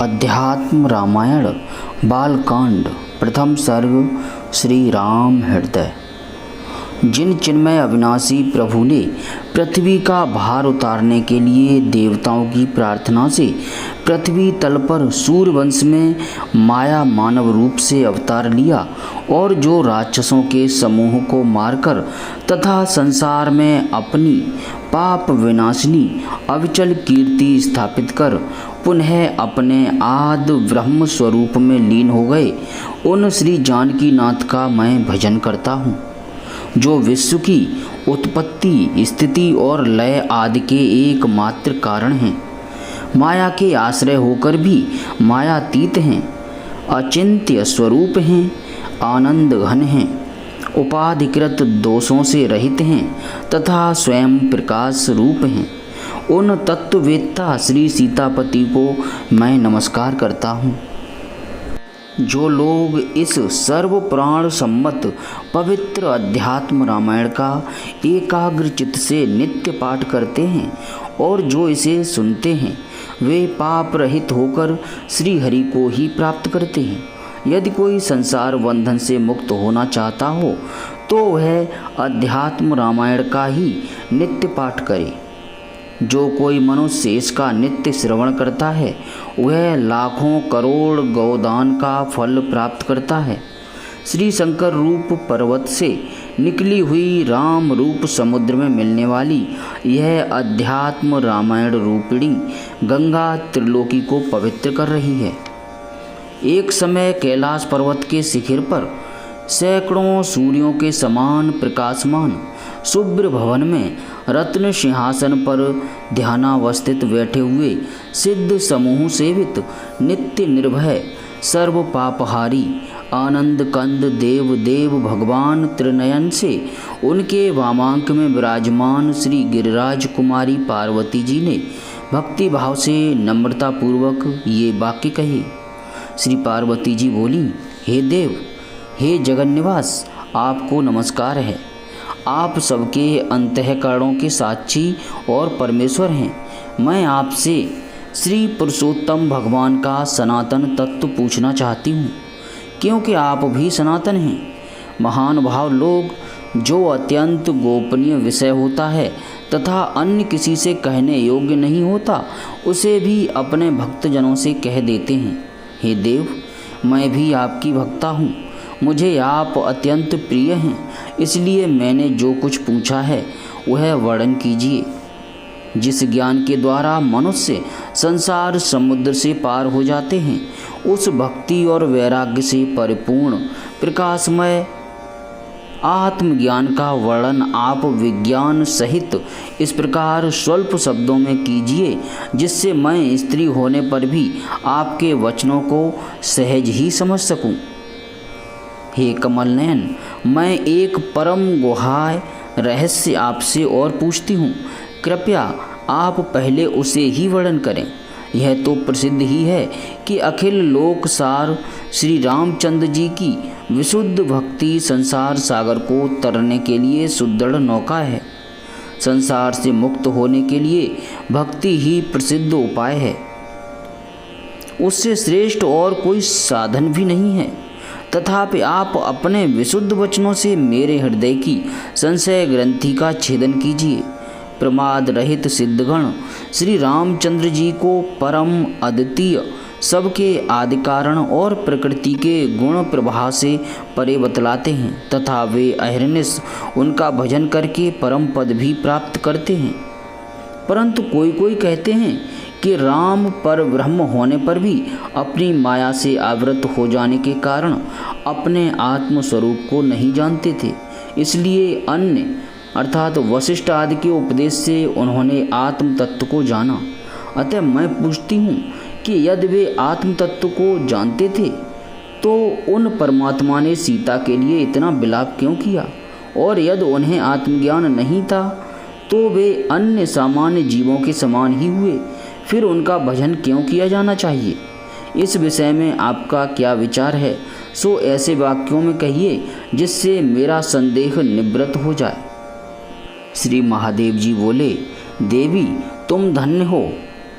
अध्यात्म रामायण बालकांड प्रथम सर्ग श्री राम हृदय। जिन चिन्मय अविनाशी प्रभु ने पृथ्वी का भार उतारने के लिए देवताओं की प्रार्थना से पृथ्वी तल पर सूर्यवंश में माया मानव रूप से अवतार लिया और जो राक्षसों के समूह को मारकर तथा संसार में अपनी पाप विनाशिनी अविचल कीर्ति स्थापित कर पुनः अपने आद ब्रह्म स्वरूप में लीन हो गए, उन श्री जानकी नाथ का मैं भजन करता हूँ, जो विश्व की उत्पत्ति स्थिति और लय आदि के एकमात्र कारण हैं। माया के आश्रय होकर भी मायातीत हैं, अचिंत्य स्वरूप हैं, आनंद घन हैं, उपाधिकृत दोषों से रहित हैं तथा स्वयं प्रकाश रूप हैं। उन तत्ववेत्ता श्री सीतापति को मैं नमस्कार करता हूँ। जो लोग इस सर्व पुराण सम्मत पवित्र अध्यात्म रामायण का एकाग्र चित्त से नित्य पाठ करते हैं और जो इसे सुनते हैं, वे पाप रहित होकर श्री हरि को ही प्राप्त करते हैं। यदि कोई संसार बंधन से मुक्त होना चाहता हो तो वह अध्यात्म रामायण का ही नित्य पाठ करे। जो कोई मनुष्य इसका नित्य श्रवण करता है वह लाखों करोड़ गौदान का फल प्राप्त करता है। श्री शंकर रूप पर्वत से निकली हुई राम रूप समुद्र में मिलने वाली यह अध्यात्म रामायण रूपिणी गंगा त्रिलोकी को पवित्र कर रही है। एक समय कैलाश पर्वत के शिखर पर सैकड़ों सूर्यों के समान प्रकाशमान शुभ्र भवन में रत्न सिंहासन पर ध्यानावस्थित बैठे हुए सिद्ध समूह सेवित नित्य निर्भय सर्व पापहारी आनंद कंद देव देव भगवान त्रिनयन से उनके वामांक में विराजमान श्री गिरिराज कुमारी पार्वती जी ने भक्ति भाव से नम्रता पूर्वक ये वाक्य कहे। श्री पार्वती जी बोली, हे देव, हे जगन्निवास, आपको नमस्कार है। आप सबके अंतःकरणों के साक्षी और परमेश्वर हैं। मैं आपसे श्री पुरुषोत्तम भगवान का सनातन तत्व पूछना चाहती हूँ, क्योंकि आप भी सनातन हैं। महान भाव लोग जो अत्यंत गोपनीय विषय होता है तथा अन्य किसी से कहने योग्य नहीं होता, उसे भी अपने भक्तजनों से कह देते हैं। हे देव, मैं भी आपकी भक्ता हूँ, मुझे आप अत्यंत प्रिय हैं, इसलिए मैंने जो कुछ पूछा है वह वर्णन कीजिए। जिस ज्ञान के द्वारा मनुष्य संसार समुद्र से पार हो जाते हैं, उस भक्ति और वैराग्य से परिपूर्ण प्रकाशमय आत्मज्ञान का वर्णन आप विज्ञान सहित इस प्रकार स्वल्प शब्दों में कीजिए, जिससे मैं स्त्री होने पर भी आपके वचनों को सहज ही समझ सकूं। हे कमल नयन, मैं एक परम गुहाय रहस्य आपसे और पूछती हूँ, कृपया आप पहले उसे ही वर्णन करें। यह तो प्रसिद्ध ही है कि अखिल लोकसार श्री रामचंद्र जी की विशुद्ध भक्ति संसार सागर को तरने के लिए सुदृढ़ नौका है। संसार से मुक्त होने के लिए भक्ति ही प्रसिद्ध उपाय है, उससे श्रेष्ठ और कोई साधन भी नहीं है। तथापि आप अपने विशुद्ध वचनों से मेरे हृदय की संशय ग्रंथि का छेदन कीजिए। प्रमाद रहित सिद्धगण श्री रामचंद्र जी को परम अद्वितीय सबके आदि कारण और प्रकृति के गुण प्रवाह से परे बतलाते हैं तथा वे अहरनिश उनका भजन करके परम पद भी प्राप्त करते हैं। परंतु कोई कोई कहते हैं कि राम पर ब्रह्म होने पर भी अपनी माया से आवृत हो जाने के कारण अपने आत्म स्वरूप को नहीं जानते थे, इसलिए अन्य अर्थात वशिष्ठ आदि के उपदेश से उन्होंने आत्म तत्व को जाना। अतः मैं पूछती हूँ कि यदि वे आत्म तत्व को जानते थे तो उन परमात्मा ने सीता के लिए इतना विलाप क्यों किया, और यदि उन्हें आत्मज्ञान नहीं था तो वे अन्य सामान्य जीवों के समान ही हुए, फिर उनका भजन क्यों किया जाना चाहिए। इस विषय में आपका क्या विचार है, सो ऐसे वाक्यों में कहिए जिससे मेरा संदेह निवृत्त हो जाए। श्री महादेव जी बोले, देवी तुम धन्य हो,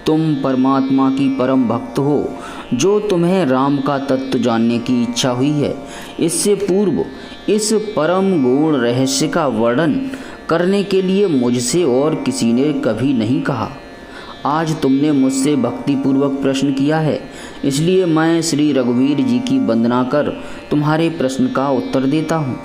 तुम परमात्मा की परम भक्त हो, जो तुम्हें राम का तत्व जानने की इच्छा हुई है। इससे पूर्व इस परम गूढ़ रहस्य का वर्णन करने के लिए मुझसे और किसी ने कभी नहीं कहा। आज तुमने मुझसे भक्तिपूर्वक प्रश्न किया है, इसलिए मैं श्री रघुवीर जी की वंदना कर तुम्हारे प्रश्न का उत्तर देता हूँ।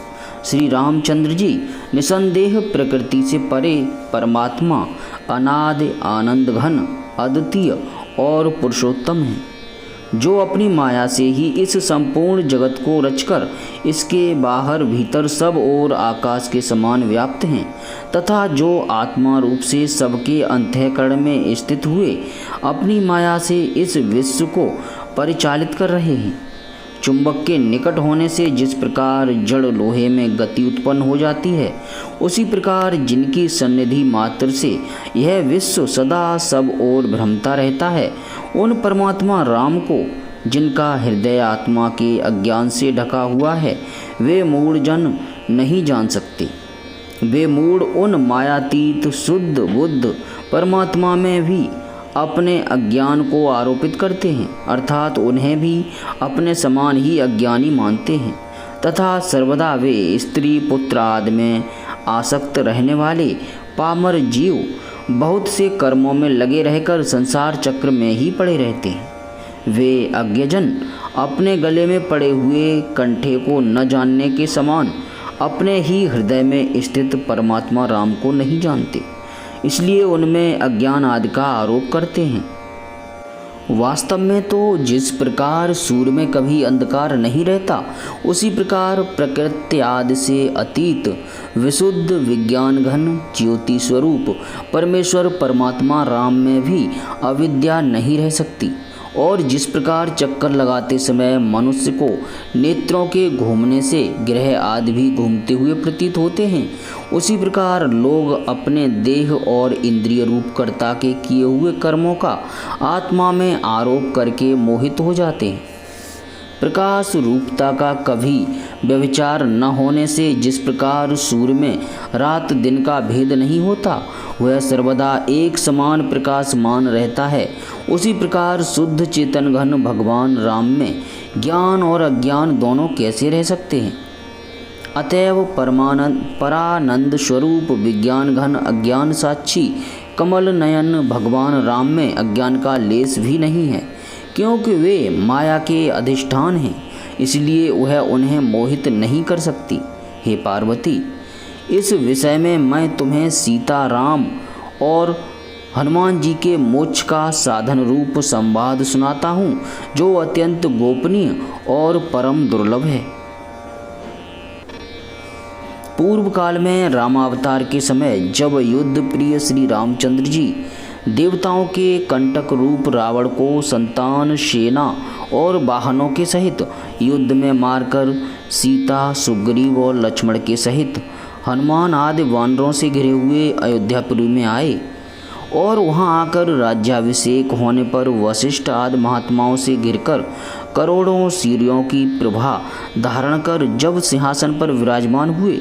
श्री रामचंद्र जी निसंदेह प्रकृति से परे परमात्मा, अनादि आनंद घन, अद्वितीय और पुरुषोत्तम हैं, जो अपनी माया से ही इस संपूर्ण जगत को रचकर इसके बाहर भीतर सब और आकाश के समान व्याप्त हैं, तथा जो आत्मा रूप से सबके अंतःकरण में स्थित हुए अपनी माया से इस विश्व को परिचालित कर रहे हैं। चुंबक के निकट होने से जिस प्रकार जड़ लोहे में गति उत्पन्न हो जाती है, उसी प्रकार जिनकी सन्निधि मात्र से यह विश्व सदा सब ओर भ्रमता रहता है, उन परमात्मा राम को, जिनका हृदय आत्मा के अज्ञान से ढका हुआ है, वे मूढ़ जन नहीं जान सकते। वे मूढ़ उन मायातीत शुद्ध बुद्ध परमात्मा में भी अपने अज्ञान को आरोपित करते हैं, अर्थात उन्हें भी अपने समान ही अज्ञानी मानते हैं, तथा सर्वदा वे स्त्री पुत्र आदि में आसक्त रहने वाले पामर जीव बहुत से कर्मों में लगे रहकर संसार चक्र में ही पड़े रहते हैं। वे अज्ञजन अपने गले में पड़े हुए कंठे को न जानने के समान अपने ही हृदय में स्थित परमात्मा राम को नहीं जानते, इसलिए उनमें अज्ञान आदि का आरोप करते हैं। वास्तव में तो जिस प्रकार सूर्य में कभी अंधकार नहीं रहता, उसी प्रकार प्रकृति आदि से अतीत विशुद्ध विज्ञान घन ज्योति स्वरूप परमेश्वर परमात्मा राम में भी अविद्या नहीं रह सकती। और जिस प्रकार चक्कर लगाते समय मनुष्य को नेत्रों के घूमने से ग्रह आदि भी घूमते हुए प्रतीत होते हैं, उसी प्रकार लोग अपने देह और इंद्रिय रूप कर्ता के किए हुए कर्मों का आत्मा में आरोप करके मोहित हो जाते हैं। प्रकाश रूपता का कभी व्यभिचार न होने से जिस प्रकार सूर्य में रात दिन का भेद नहीं होता, वह सर्वदा एक समान प्रकाशमान रहता है, उसी प्रकार शुद्ध चेतन घन भगवान राम में ज्ञान और अज्ञान दोनों कैसे रह सकते हैं। अतएव परानंद स्वरूप विज्ञान घन अज्ञान साक्षी कमल नयन भगवान राम में अज्ञान का लेस भी नहीं है, क्योंकि वे माया के अधिष्ठान हैं, इसलिए वह उन्हें मोहित नहीं कर सकती। हे पार्वती, इस विषय में मैं तुम्हें सीता राम और हनुमान जी के मोक्ष का साधन रूप संवाद सुनाता हूँ, जो अत्यंत गोपनीय और परम दुर्लभ है। पूर्व काल में रामावतार के समय जब युद्ध प्रिय श्री रामचंद्र जी देवताओं के कंटक रूप रावण को संतान, सेना और वाहनों के सहित युद्ध में मारकर सीता, सुग्रीव और लक्ष्मण के सहित हनुमान आदि वानरों से घिरे हुए अयोध्यापुरी में आए और वहां आकर राज्याभिषेक होने पर वशिष्ठ आदि महात्माओं से घिरकर करोड़ों सूर्यों की प्रभा धारण कर जब सिंहासन पर विराजमान हुए,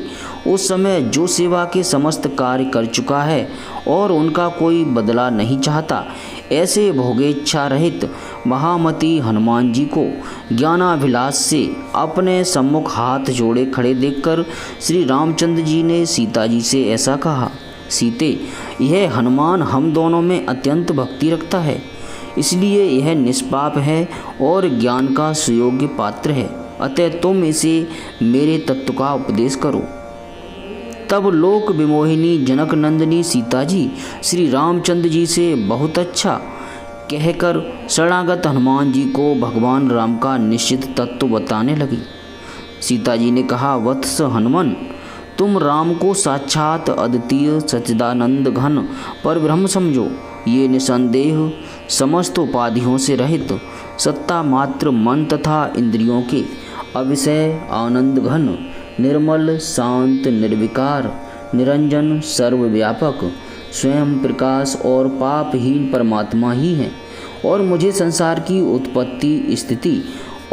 उस समय जो सेवा के समस्त कार्य कर चुका है और उनका कोई बदला नहीं चाहता, ऐसे भोगेच्छा रहित महामती हनुमान जी को ज्ञानाभिलाष से अपने सम्मुख हाथ जोड़े खड़े देखकर श्री रामचंद्र जी ने सीता जी से ऐसा कहा, सीते, यह हनुमान हम दोनों में अत्यंत भक्ति रखता है, इसलिए यह निष्पाप है और ज्ञान का सुयोग्य पात्र है, अतः तुम इसे मेरे तत्व का उपदेश करो। तब लोक विमोहिनी जनक नंदिनी सीता जी श्री रामचंद्र जी से बहुत अच्छा कहकर शरणागत हनुमान जी को भगवान राम का निश्चित तत्व बताने लगी। सीता जी ने कहा, वत्स हनुमान, तुम राम को साक्षात अद्वितीय सच्चिदानंद घन पर ब्रह्म समझो। ये निसंदेह समस्त उपाधियों से रहित सत्ता मात्र मन तथा इंद्रियों के अविषय आनंद घन निर्मल शांत निर्विकार निरंजन सर्वव्यापक स्वयं प्रकाश और पापहीन परमात्मा ही हैं और मुझे संसार की उत्पत्ति स्थिति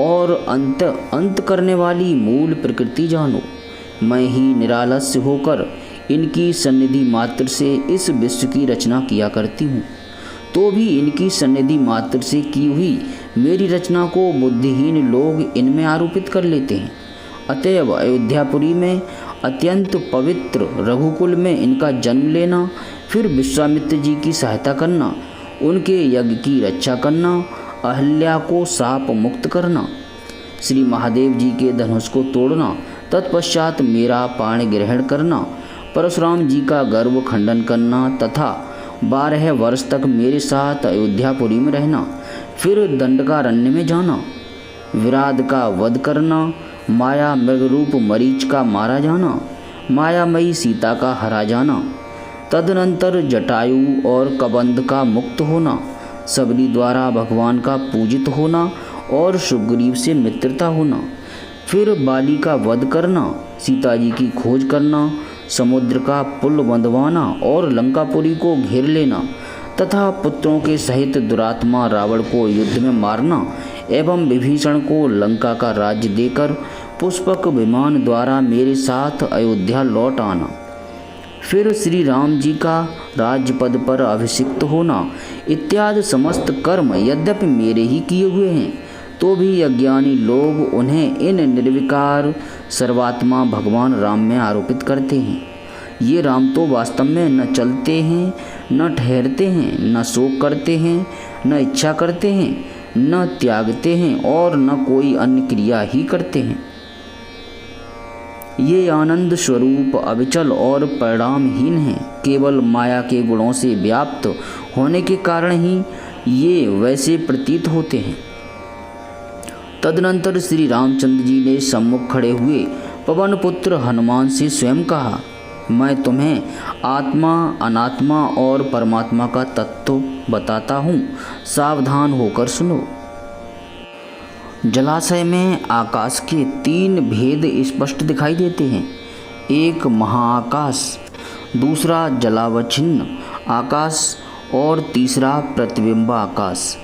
और अंत करने वाली मूल प्रकृति जानो। मैं ही निरालस्य होकर इनकी सन्निधि मात्र से इस विश्व की रचना किया करती हूँ। तो भी इनकी सन्निधि मात्र से की हुई मेरी रचना को बुद्धिहीन लोग इनमें आरोपित कर लेते हैं। अतएव अयोध्यापुरी में अत्यंत पवित्र रघुकुल में इनका जन्म लेना, फिर विश्वामित्र जी की सहायता करना, उनके यज्ञ की रक्षा करना, अहल्या को शाप मुक्त करना, श्री महादेव जी के धनुष को तोड़ना, तत्पश्चात मेरा पाण ग्रहण करना, परशुराम जी का गर्व खंडन करना तथा 12 वर्ष तक मेरे साथ अयोध्यापुरी में रहना, फिर दंडकारण्य में जाना, विराध का वध करना, माया मृग रूप मरीच का मारा जाना, मायामयी सीता का हरा जाना, तदनंतर जटायु और कबंध का मुक्त होना, सबरी द्वारा भगवान का पूजित होना और सुग्रीव से मित्रता होना, फिर बाली का वध करना, सीता जी की खोज करना, समुद्र का पुल बंधवाना और लंकापुरी को घेर लेना तथा पुत्रों के सहित दुरात्मा रावण को युद्ध में मारना एवं विभीषण को लंका का राज्य देकर पुष्पक विमान द्वारा मेरे साथ अयोध्या लौट आना, फिर श्री राम जी का राज्यपद पर अभिषिक्त होना इत्यादि समस्त कर्म यद्यपि मेरे ही किए हुए हैं, तो भी अज्ञानी लोग उन्हें इन निर्विकार सर्वात्मा भगवान राम में आरोपित करते हैं। ये राम तो वास्तव में न चलते हैं, न ठहरते हैं, न शोक करते हैं, न इच्छा करते हैं, न त्यागते हैं और न कोई अन्य क्रिया ही करते हैं। ये आनंद स्वरूप अविचल और परिणामहीन हैं। केवल माया के गुणों से व्याप्त होने के कारण ही ये वैसे प्रतीत होते हैं। तदनंतर श्री रामचंद्र जी ने सम्मुख खड़े हुए पवन पुत्र हनुमान से स्वयं कहा, मैं तुम्हें आत्मा, अनात्मा और परमात्मा का तत्व बताता हूँ, सावधान होकर सुनो। जलाशय में आकाश के 3 भेद स्पष्ट दिखाई देते हैं। एक महाआकाश, दूसरा जलावच्छिन्न आकाश और तीसरा प्रतिबिंब आकाश।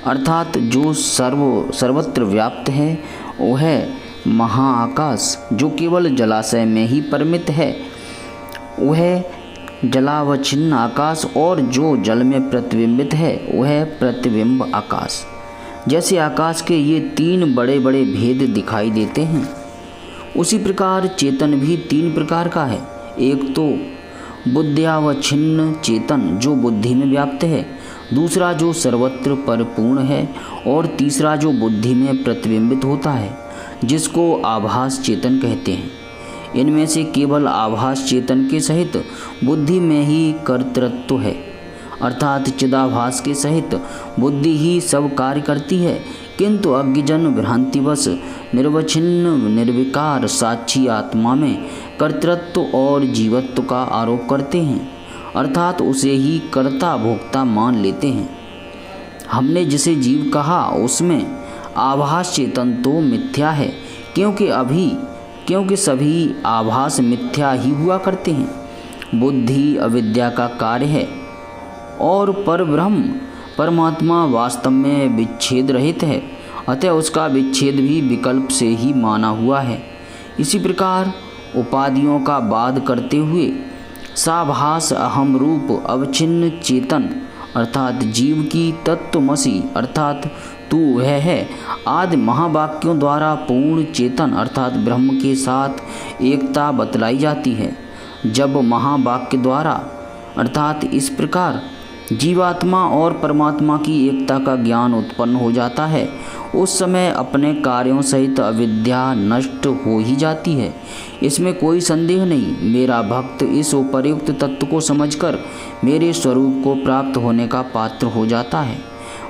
अर्थात जो सर्वत्र व्याप्त है वह महाआकाश, जो केवल जलाशय में ही परिमित है वह जलावच्छिन्न आकाश, और जो जल में प्रतिबिंबित है वह प्रतिबिंब आकाश। जैसे आकाश के ये 3 बड़े बड़े भेद दिखाई देते हैं, उसी प्रकार चेतन भी 3 प्रकार का है। एक तो बुद्ध्यावच्छिन्न चेतन, जो बुद्धि में व्याप्त है, दूसरा जो सर्वत्र परिपूर्ण है, और तीसरा जो बुद्धि में प्रतिबिंबित होता है, जिसको आभास चेतन कहते हैं। इनमें से केवल आभास चेतन के सहित बुद्धि में ही कर्तृत्व है, अर्थात चिदाभास के सहित बुद्धि ही सब कार्य करती है, किंतु अज्ञजन भ्रांतिवश निर्वच्छिन्न निर्विकार साक्षी आत्मा में कर्तृत्व और जीवत्व का आरोप करते हैं, अर्थात उसे ही कर्ता भोक्ता मान लेते हैं। हमने जिसे जीव कहा उसमें आभास चेतन तो मिथ्या है, क्योंकि सभी आभास मिथ्या ही हुआ करते हैं। बुद्धि अविद्या का कार्य है और परब्रह्म परमात्मा वास्तव में विच्छेद रहित है, अतः उसका विच्छेद भी विकल्प से ही माना हुआ है। इसी प्रकार उपाधियों का बाध करते हुए साभास अहम रूप अवच्छिन्न चेतन अर्थात जीव की तत्वमसि अर्थात तू वह है आदि महावाक्यों द्वारा पूर्ण चेतन अर्थात ब्रह्म के साथ एकता बतलाई जाती है। जब महावाक्य द्वारा अर्थात इस प्रकार जीवात्मा और परमात्मा की एकता का ज्ञान उत्पन्न हो जाता है, उस समय अपने कार्यों सहित अविद्या नष्ट हो ही जाती है, इसमें कोई संदेह नहीं। मेरा भक्त इस उपर्युक्त तत्व को समझकर मेरे स्वरूप को प्राप्त होने का पात्र हो जाता है।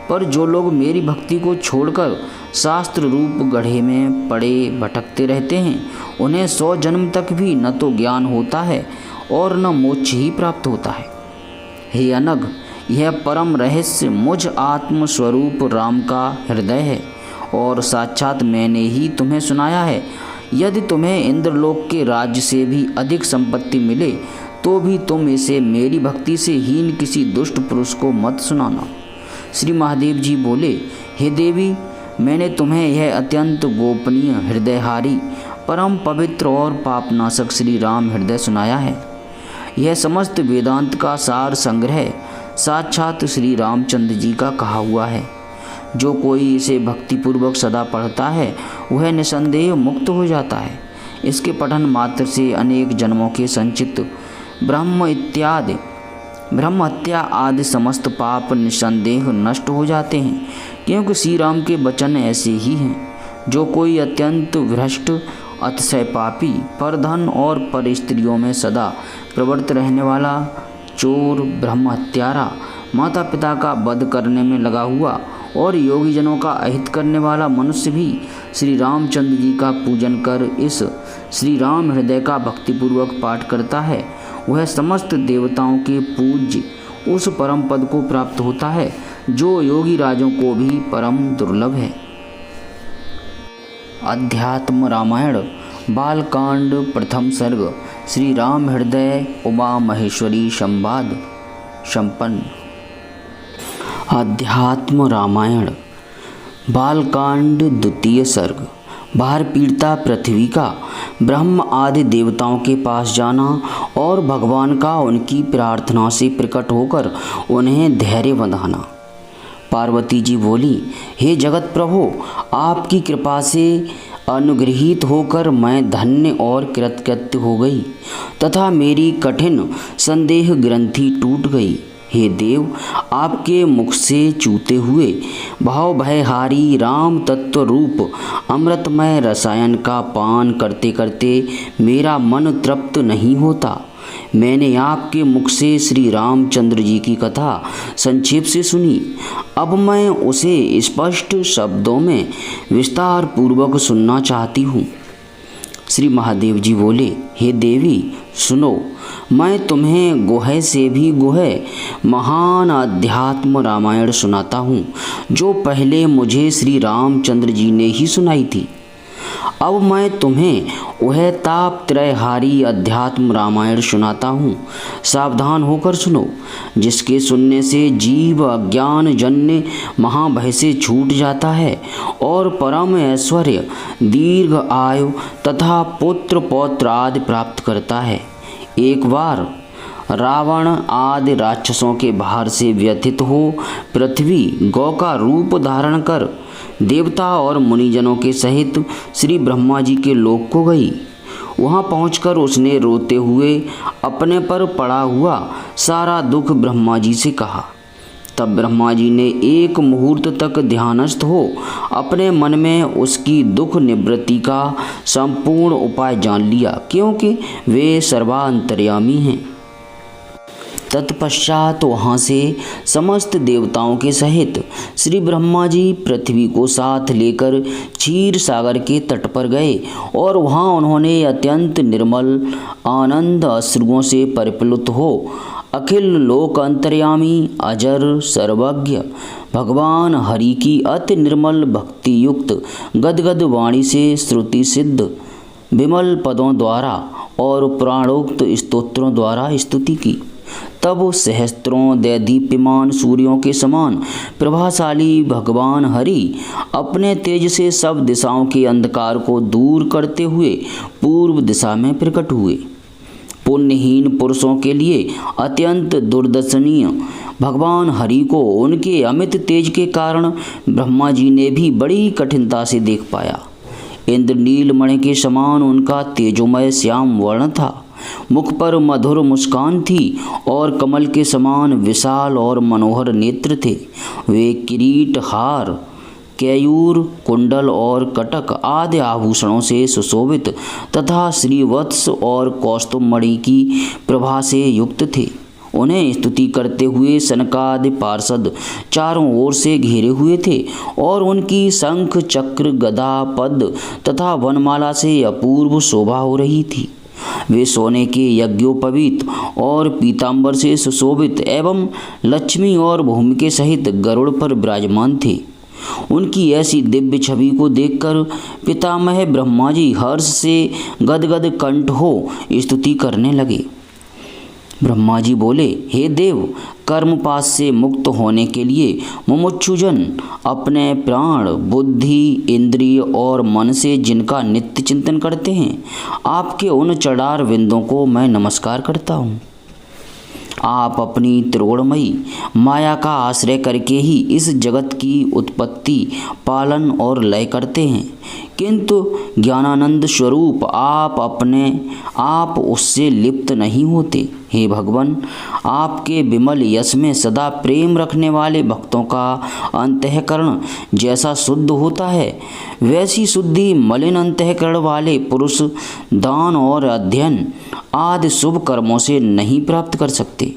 पर जो लोग मेरी भक्ति को छोड़कर शास्त्र रूप गड्ढे में पड़े भटकते रहते हैं, उन्हें 100 जन्म तक भी न तो ज्ञान होता है और न मोक्ष ही प्राप्त होता है। हे अनघ, यह परम रहस्य मुझ आत्म स्वरूप राम का हृदय है और साक्षात मैंने ही तुम्हें सुनाया है। यदि तुम्हें इंद्रलोक के राज्य से भी अधिक संपत्ति मिले तो भी तुम इसे मेरी भक्ति से हीन किसी दुष्ट पुरुष को मत सुनाना। श्री महादेव जी बोले, हे देवी, मैंने तुम्हें यह अत्यंत गोपनीय हृदयहारी परम पवित्र और पापनाशक श्री राम हृदय सुनाया है। यह समस्त वेदांत का सार संग्रह साक्षात श्री रामचंद्र जी का कहा हुआ है। जो कोई इसे भक्तिपूर्वक सदा पढ़ता है वह निसंदेह मुक्त हो जाता है। इसके पठन मात्र से अनेक जन्मों के संचित ब्रह्म हत्या आदि समस्त पाप निसंदेह नष्ट हो जाते हैं, क्योंकि श्री राम के वचन ऐसे ही हैं। जो कोई अत्यंत भ्रष्ट, अतिशय पापी, पर धन और पर स्त्रियों में सदा प्रवृत्त रहने वाला, चोर, ब्रह्म हत्यारा, माता पिता का वध करने में लगा हुआ और योगी जनों का अहित करने वाला मनुष्य भी श्री रामचंद्र जी का पूजन कर इस श्री राम हृदय का भक्तिपूर्वक पाठ करता है, वह समस्त देवताओं के पूज्य उस परम पद को प्राप्त होता है जो योगी राजों को भी परम दुर्लभ है। अध्यात्म रामायण बालकांड प्रथम सर्ग श्री राम हृदय उमा महेश्वरी संवाद संपन्न। अध्यात्म रामायण बालकांड द्वितीय सर्ग। बाहर पीड़िता पृथ्वी का ब्रह्म आदि देवताओं के पास जाना और भगवान का उनकी प्रार्थना से प्रकट होकर उन्हें धैर्य बंधाना। पार्वती जी बोली, हे जगत प्रभु, आपकी कृपा से अनुग्रहित होकर मैं धन्य और कृतकृत्य हो गई तथा मेरी कठिन संदेह ग्रंथि टूट गई। हे देव, आपके मुख से चूते हुए भाव भयहारी राम तत्व रूप अमृतमय रसायन का पान करते करते मेरा मन तृप्त नहीं होता। मैंने आपके मुख से श्री रामचंद्र जी की कथा संक्षेप से सुनी। अब मैं उसे स्पष्ट शब्दों में विस्तार पूर्वक सुनना चाहती हूँ। श्री महादेव जी बोले, हे देवी सुनो, मैं तुम्हें गुहे से भी गुहे महान अध्यात्म रामायण सुनाता हूँ, जो पहले मुझे श्री रामचंद्र जी ने ही सुनाई थी। अब मैं तुम्हें वह तापत्रयहारी अध्यात्म रामायण सुनाता हूँ। सावधान होकर सुनो, जिसके सुनने से जीव अज्ञान जन्य महाभय से छूट जाता है और परम ऐश्वर्य, दीर्घ आयु तथा पुत्र पौत्र आदि प्राप्त करता है। एक बार रावण आदि राक्षसों के भार से व्यथित हो पृथ्वी गौ का रूप धारण कर देवता और मुनिजनों के सहित श्री ब्रह्मा जी के लोक को गई। वहां पहुंचकर उसने रोते हुए अपने पर पड़ा हुआ सारा दुख ब्रह्मा जी से कहा। तब ब्रह्मा जी ने एक मुहूर्त तक ध्यानस्थ हो अपने मन में उसकी दुख निवृत्ति का संपूर्ण उपाय जान लिया, क्योंकि वे सर्वांतर्यामी हैं। तत्पश्चात वहाँ से समस्त देवताओं के सहित श्री ब्रह्मा जी पृथ्वी को साथ लेकर क्षीर सागर के तट पर गए और वहाँ उन्होंने अत्यंत निर्मल आनंद अश्रुओं से परिप्लुत हो अखिल लोक अंतर्यामी अजर सर्वज्ञ भगवान हरि की अति निर्मल भक्ति युक्त गदगद वाणी से श्रुति सिद्ध विमल पदों द्वारा और प्राणोक्त स्तोत्रों द्वारा स्तुति की। तब सहस्त्रों दैदीप्यमान सूर्यों के समान प्रभाशाली भगवान हरि अपने तेज से सब दिशाओं के अंधकार को दूर करते हुए पूर्व दिशा में प्रकट हुए। पुण्यहीन पुरुषों के लिए अत्यंत दुर्दर्शनीय भगवान हरि को उनके अमित तेज के कारण ब्रह्मा जी ने भी बड़ी कठिनता से देख पाया। इंद्रनील मणि के समान उनका तेजोमय श्याम वर्ण था, मुख पर मधुर मुस्कान थी और कमल के समान विशाल और मनोहर नेत्र थे। वे किरीट, हार, केयूर, कुंडल और कटक आदि आभूषणों से सुशोभित तथा श्रीवत्स और कौस्तुभमणि की प्रभा से युक्त थे। उन्हें स्तुति करते हुए सनकादि पार्षद चारों ओर से घेरे हुए थे और उनकी शंख, चक्र, गदा, पद तथा वनमाला से अपूर्व शोभा हो रही थी। वे सोने के यज्ञोपवीत और पीतांबर से सुशोभित एवं लक्ष्मी और भूमि के सहित गरुड़ पर विराजमान थे। उनकी ऐसी दिव्य छवि को देखकर पितामह ब्रह्मा जी हर्ष से गदगद कंठ हो स्तुति करने लगे। ब्रह्मा जी बोले, हे देव, कर्मपाश से मुक्त होने के लिए मुमुक्षुजन अपने प्राण, बुद्धि, इंद्रिय और मन से जिनका नित्य चिंतन करते हैं, आपके उन चढ़ार विंदों को मैं नमस्कार करता हूँ। आप अपनी त्रिगुणमयी माया का आश्रय करके ही इस जगत की उत्पत्ति, पालन और लय करते हैं, किंतु ज्ञानानंद स्वरूप आप उससे लिप्त नहीं होते। हे भगवान, आपके विमल यश में सदा प्रेम रखने वाले भक्तों का अंतःकरण जैसा शुद्ध होता है, वैसी शुद्धि मलिन अंतःकरण वाले पुरुष दान और अध्ययन आदि शुभ कर्मों से नहीं प्राप्त कर सकते।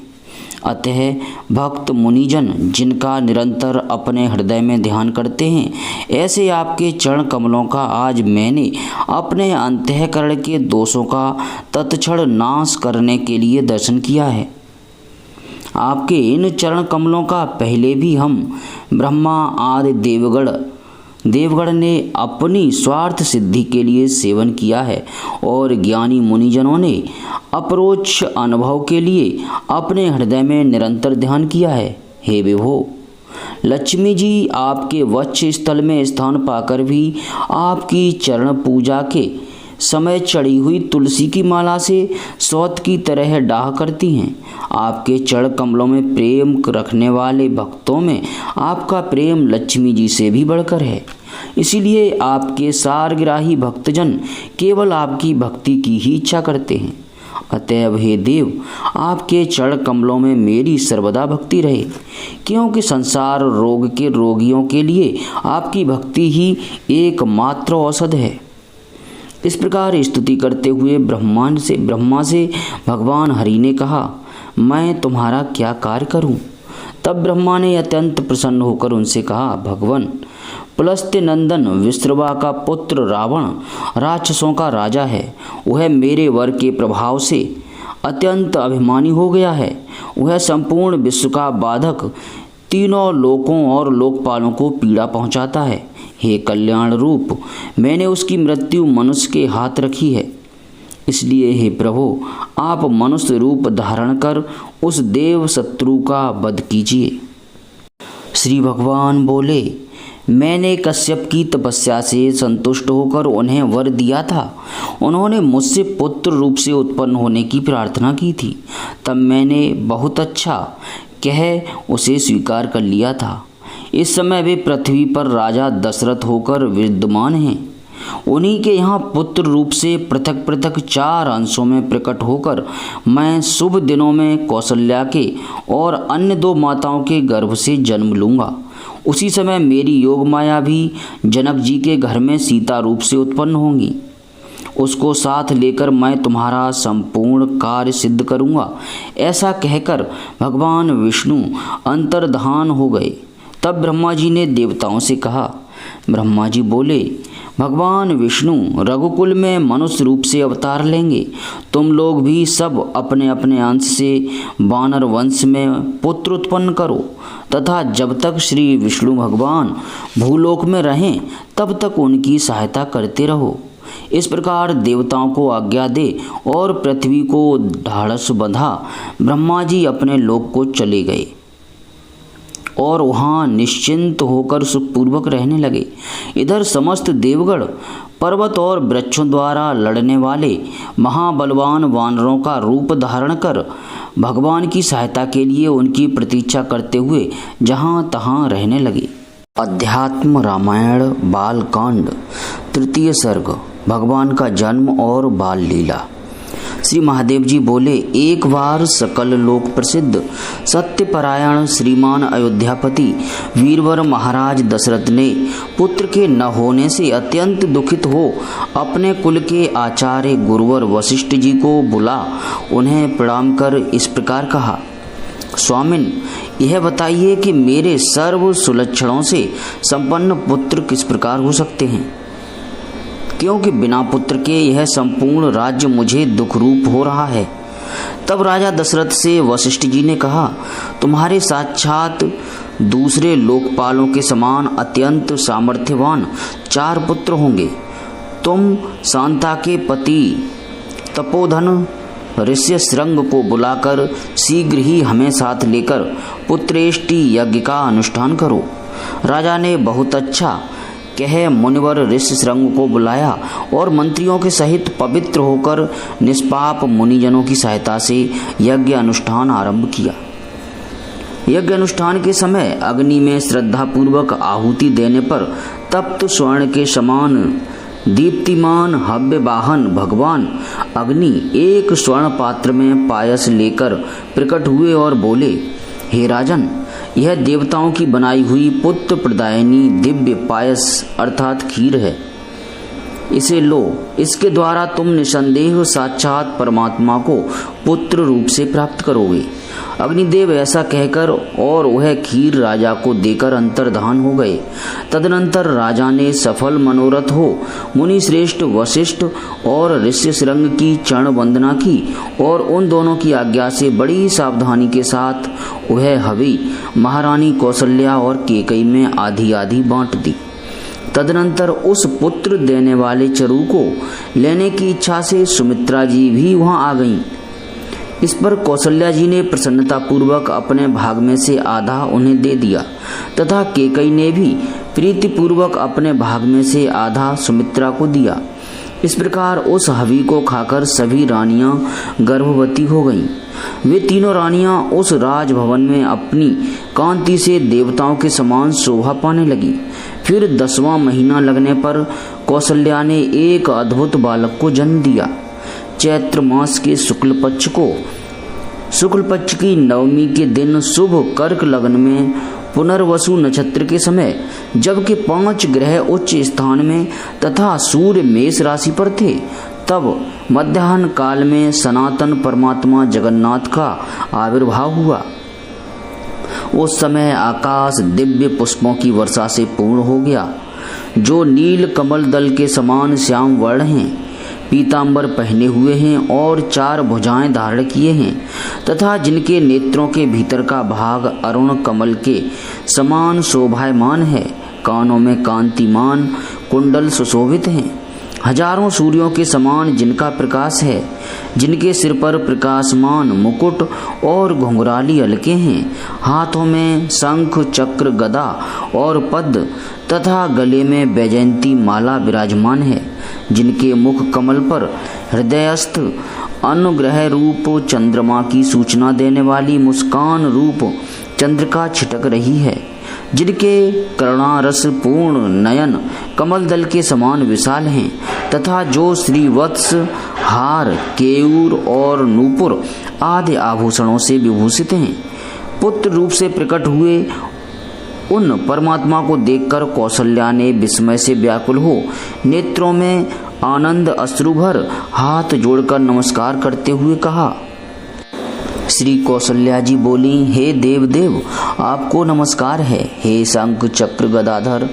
अतः भक्त मुनिजन जिनका निरंतर अपने हृदय में ध्यान करते हैं, ऐसे आपके चरण कमलों का आज मैंने अपने अंतःकरण के दोषों का तत्क्षण नाश करने के लिए दर्शन किया है। आपके इन चरण कमलों का पहले भी हम ब्रह्मा आदि देवगण ने अपनी स्वार्थ सिद्धि के लिए सेवन किया है और ज्ञानी मुनिजनों ने अपरोक्ष अनुभव के लिए अपने हृदय में निरंतर ध्यान किया है। हे विभो, लक्ष्मी जी आपके वक्ष स्थल में स्थान पाकर भी आपकी चरण पूजा के समय चढ़ी हुई तुलसी की माला से सौत की तरह डाह करती हैं। आपके चरण कमलों में प्रेम रखने वाले भक्तों में आपका प्रेम लक्ष्मी जी से भी बढ़कर है। इसीलिए आपके सारग्राही भक्तजन केवल आपकी भक्ति की ही इच्छा करते हैं। अतएव हे देव, आपके चरण कमलों में मेरी सर्वदा भक्ति रहे, क्योंकि संसार रोग के रोगियों के लिए आपकी भक्ति ही एकमात्र औषध है। इस प्रकार स्तुति करते हुए ब्रह्मा से भगवान हरि ने कहा, मैं तुम्हारा क्या कार्य करूं? तब ब्रह्मा ने अत्यंत प्रसन्न होकर उनसे कहा, भगवान, पुलस्त्य नंदन विश्रवा का पुत्र रावण राक्षसों का राजा है। वह मेरे वर के प्रभाव से अत्यंत अभिमानी हो गया है। वह संपूर्ण विश्व का बाधक, तीनों लोकों और लोकपालों को पीड़ा पहुंचाता है। हे कल्याण रूप, मैंने उसकी मृत्यु मनुष्य के हाथ रखी है। इसलिए हे प्रभु, आप मनुष्य रूप धारण कर उस देव शत्रु का वध कीजिए। श्री भगवान बोले, मैंने कश्यप की तपस्या से संतुष्ट होकर उन्हें वर दिया था। उन्होंने मुझसे पुत्र रूप से उत्पन्न होने की प्रार्थना की थी। तब मैंने बहुत अच्छा कह उसे स्वीकार कर लिया था। इस समय वे पृथ्वी पर राजा दशरथ होकर विद्यमान हैं। उन्हीं के यहाँ पुत्र रूप से पृथक पृथक 4 अंशों में प्रकट होकर मैं शुभ दिनों में कौशल्या के और अन्य 2 माताओं के गर्भ से जन्म लूँगा। उसी समय मेरी योग माया भी जनक जी के घर में सीता रूप से उत्पन्न होंगी। उसको साथ लेकर मैं तुम्हारा संपूर्ण कार्य सिद्ध करूँगा। ऐसा कहकर भगवान विष्णु अंतर्धान हो गए। तब ब्रह्मा जी ने देवताओं से कहा। ब्रह्मा जी बोले, भगवान विष्णु रघुकुल में मनुष्य रूप से अवतार लेंगे। तुम लोग भी सब अपने अपने अंश से वानर वंश में पुत्र उत्पन्न करो तथा जब तक श्री विष्णु भगवान भूलोक में रहें तब तक उनकी सहायता करते रहो। इस प्रकार देवताओं को आज्ञा दे और पृथ्वी को ढाढ़स बंधा ब्रह्मा जी अपने लोक को चले गए और वहाँ निश्चिंत होकर सुखपूर्वक रहने लगे। इधर समस्त देवगण पर्वत और वृक्षों द्वारा लड़ने वाले महाबलवान वानरों का रूप धारण कर भगवान की सहायता के लिए उनकी प्रतीक्षा करते हुए जहाँ तहाँ रहने लगे। अध्यात्म रामायण बालकांड, 3 सर्ग, भगवान का जन्म और बाल लीला। श्री महादेव जी बोले, एक बार सकल लोक प्रसिद्ध सत्यपरायण श्रीमान अयोध्यापति वीरवर महाराज दशरथ ने पुत्र के न होने से अत्यंत दुखित हो अपने कुल के आचार्य गुरुवर वशिष्ठ जी को बुला उन्हें प्रणाम कर इस प्रकार कहा, स्वामिन, यह बताइए कि मेरे सर्व सुलक्षणों से संपन्न पुत्र किस प्रकार हो सकते हैं, क्योंकि बिना पुत्र के यह संपूर्ण राज्य मुझे दुख रूप हो रहा है। तब राजा दशरथ से वशिष्ठ जी ने कहा, तुम्हारे साक्षात दूसरे लोकपालों के समान अत्यंत सामर्थ्यवान 4 पुत्र होंगे। तुम शांता के पति तपोधन ऋष्य श्रृंग को बुलाकर शीघ्र ही हमें साथ लेकर पुत्रेष्टि यज्ञ का अनुष्ठान करो। राजा ने बहुत अच्छा कह मुनिवर ऋष्यशृंग को बुलाया और मंत्रियों के सहित पवित्र होकर निष्पाप मुनिजनों की सहायता से यज्ञ अनुष्ठान आरंभ किया। यज्ञ अनुष्ठान के समय अग्नि में श्रद्धा पूर्वक आहुति देने पर तप्त स्वर्ण के समान दीप्तिमान हव्य वाहन भगवान अग्नि एक स्वर्ण पात्र में पायस लेकर प्रकट हुए और बोले, हे राजन, यह देवताओं की बनाई हुई पुत्र प्रदायिनी दिव्य पायस अर्थात खीर है। इसे लो, इसके द्वारा तुम निसंदेह साक्षात परमात्मा को पुत्र रूप से प्राप्त करोगे। अग्निदेव ऐसा कहकर और वह खीर राजा को देकर अंतर्धान हो गए। तदनंतर राजा ने सफल मनोरथ हो मुनि श्रेष्ठ वशिष्ठ और ऋष्यशृंग की चरण वंदना की और उन दोनों की आज्ञा से बड़ी सावधानी के साथ वह हवि महारानी कौशल्या और केकई में आधी आधी बांट दी। तदनंतर उस पुत्र देने वाले चरु को लेने की इच्छा से सुमित्रा जी भी वहां आ गईं। इस पर कौशल्या जी ने प्रसन्नता पूर्वक अपने भाग में से आधा उन्हें दे दिया तथा केकई ने भी प्रीति पूर्वक अपने भाग में से आधा सुमित्रा को दिया। इस प्रकार उस हवि को खाकर सभी रानियां गर्भवती हो गईं। वे तीनों रानियां उस राजभवन में अपनी कांति से देवताओं के समान शोभा पाने लगी। फिर 10वां महीना लगने पर कौशल्या ने एक अद्भुत बालक को जन्म दिया। चैत्र मास के शुक्ल पक्ष की नवमी के दिन शुभ कर्क लग्न में पुनर्वसु नक्षत्र के समय, जबकि 5 ग्रह उच्च स्थान में तथा सूर्य मेष राशि पर थे, तब मध्याह्न काल में सनातन परमात्मा जगन्नाथ का आविर्भाव हुआ। उस समय आकाश दिव्य पुष्पों की वर्षा से पूर्ण हो गया, जो नील कमल दल के समान श्याम वर्ण हैं, पीतांबर पहने हुए हैं और 4 भुजाएं धारण किए हैं तथा जिनके नेत्रों के भीतर का भाग अरुण कमल के समान शोभायमान है। कानों में कांतिमान कुंडल सुशोभित हैं, हजारों सूर्यों के समान जिनका प्रकाश है, जिनके सिर पर प्रकाशमान मुकुट और घुंघराली अलके हैं, हाथों में शंख चक्र गदा और पद्म तथा गले में वैजयंती माला विराजमान है, जिनके मुख कमल पर हृदयस्थ अनुग्रह रूप चंद्रमा की सूचना देने वाली मुस्कान रूप चंद्रिका छिटक रही है, जिनके करुणारस पूर्ण नयन कमल दल के समान विशाल हैं तथा जो श्रीवत्स हार केयूर और नूपुर आदि आभूषणों से विभूषित हैं। पुत्र रूप से प्रकट हुए उन परमात्मा को देखकर कौशल्या ने विस्मय से व्याकुल हो नेत्रों में आनंद अश्रुभर हाथ जोड़कर नमस्कार करते हुए कहा। श्री कौशल्या जी बोली, हे देव आपको नमस्कार है। हे शंख चक्र गदाधर,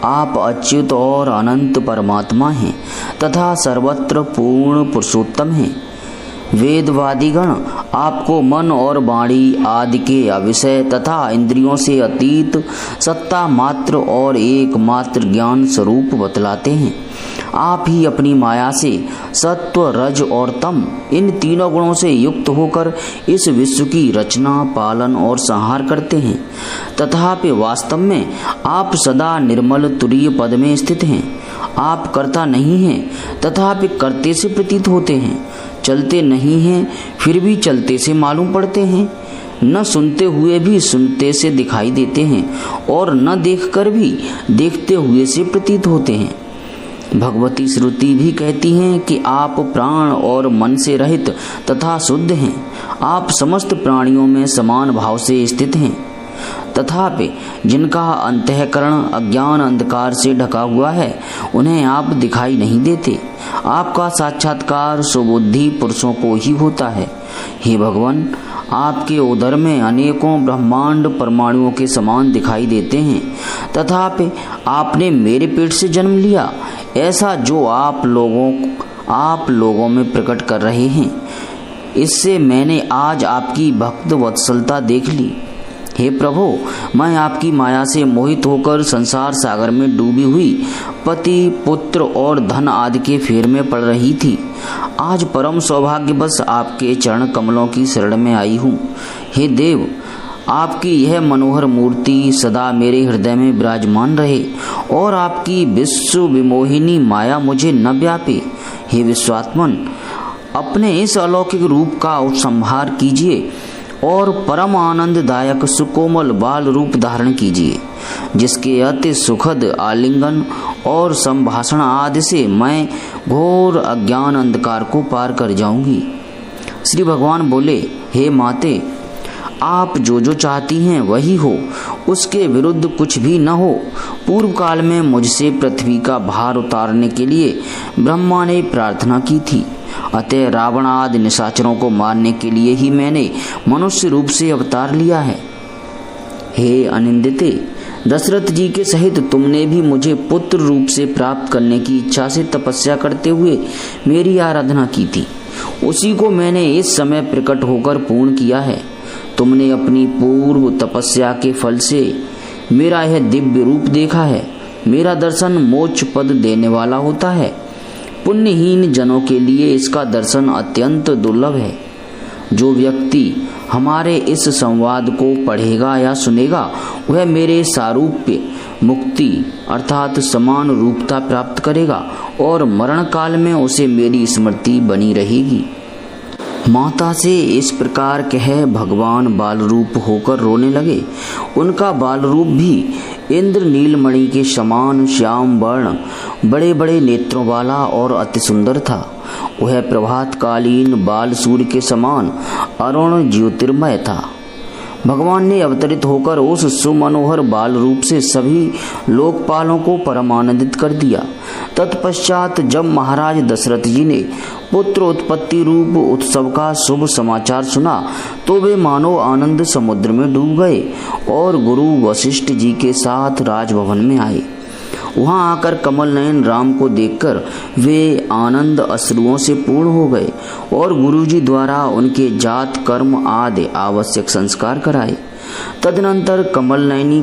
आप अच्युत और अनंत परमात्मा हैं तथा सर्वत्र पूर्ण पुरुषोत्तम हैं। वेदवादीगण आपको मन और वाणी आदि के अविषय तथा इंद्रियों से अतीत सत्ता मात्र और एकमात्र ज्ञान स्वरूप बतलाते हैं। आप ही अपनी माया से सत्व रज और तम इन तीनों गुणों से युक्त होकर इस विश्व की रचना पालन और संहार करते हैं। तथापि वास्तव में आप सदा निर्मल तुरीय पद में स्थित हैं। आप करता नहीं हैं तथापि करते से प्रतीत होते हैं, चलते नहीं हैं फिर भी चलते से मालूम पड़ते हैं, न सुनते हुए भी सुनते से दिखाई देते हैं और न देखकर भी देखते हुए से प्रतीत होते हैं। भगवती श्रुति भी कहती हैं कि आप प्राण और मन से रहित तथा शुद्ध हैं। आप समस्त प्राणियों में समान भाव से स्थित हैं। तथापि जिनका अंतःकरण अज्ञान अंधकार से ढका हुआ है उन्हें आप दिखाई नहीं देते। आपका साक्षात्कार सुबुद्धि पुरुषों को ही होता है। हे भगवान, आपके उदर में अनेकों ब्रह्मांड परमाणुओं के समान दिखाई देते हैं। तथापि आपने मेरे पेट से जन्म लिया, ऐसा जो आप लोगों में प्रकट कर रहे हैं। इससे मैंने आज आपकी भक्त वत्सलता देख ली। हे प्रभु, मैं आपकी माया से मोहित होकर संसार सागर में डूबी हुई पति पुत्र और धन आदि के फेर में पड़ रही थी। आज परम सौभाग्यवश आपके चरण कमलों की शरण में आई हूँ। हे देव, आपकी यह मनोहर मूर्ति सदा मेरे हृदय में विराजमान रहे और आपकी विश्व विमोहिनी माया मुझे न व्यापे। हे विश्वात्मन, अपने इस अलौकिक रूप का उपसंहार कीजिए और परम आनंददायक सुकोमल बाल रूप धारण कीजिए, जिसके अति सुखद आलिंगन और संभाषण आदि से मैं घोर अज्ञान अंधकार को पार कर जाऊंगी। श्री भगवान बोले, हे माते, आप जो जो चाहती हैं वही हो, उसके विरुद्ध कुछ भी न हो। पूर्व काल में मुझसे पृथ्वी का भार उतारने के लिए ब्रह्मा ने प्रार्थना की थी, अतः रावण आदि निशाचरों को मारने के लिए ही मैंने मनुष्य रूप से अवतार लिया है। हे अनिंदिते, दशरथ जी के सहित तुमने भी मुझे पुत्र रूप से प्राप्त करने की इच्छा से तपस्या करते हुए मेरी आराधना की थी। उसी को मैंने इस समय प्रकट होकर पूर्ण किया है। तुमने अपनी पूर्व तपस्या के फल से मेरा यह दिव्य रूप देखा है। मेरा दर्शन मोक्ष पद देने वाला होता है। पुण्यहीन जनों के लिए इसका दर्शन अत्यंत दुर्लभ है। जो व्यक्ति हमारे इस संवाद को पढ़ेगा या सुनेगा वह मेरे सारूप्य मुक्ति अर्थात समान रूपता प्राप्त करेगा और मरण काल में उसे मेरी स्मृति बनी रहेगी। माता से इस प्रकार कह भगवान बाल रूप होकर रोने लगे। उनका बाल रूप भी इंद्र नीलमणि के समान श्याम वर्ण, बड़े बड़े नेत्रों वाला और अति सुंदर था। वह प्रभातकालीन बाल सूर्य के समान अरुण ज्योतिर्मय था। भगवान ने अवतरित होकर उस सुमनोहर बाल रूप से सभी लोकपालों को परमानंदित कर दिया। तत्पश्चात जब महाराज दशरथ जी ने पुत्र उत्पत्ति रूप उत्सव का शुभ समाचार सुना तो वे मानो आनंद समुद्र में डूब गए और गुरु वशिष्ठ जी के साथ राजभवन में आए। वहां आकर कमल नयन राम को देखकर वे आनंद अश्रुओं से पूर्ण हो गए और गुरुजी द्वारा उनके जात कर्म आदि आवश्यक संस्कार कराए। तदनंतर कमल नयनी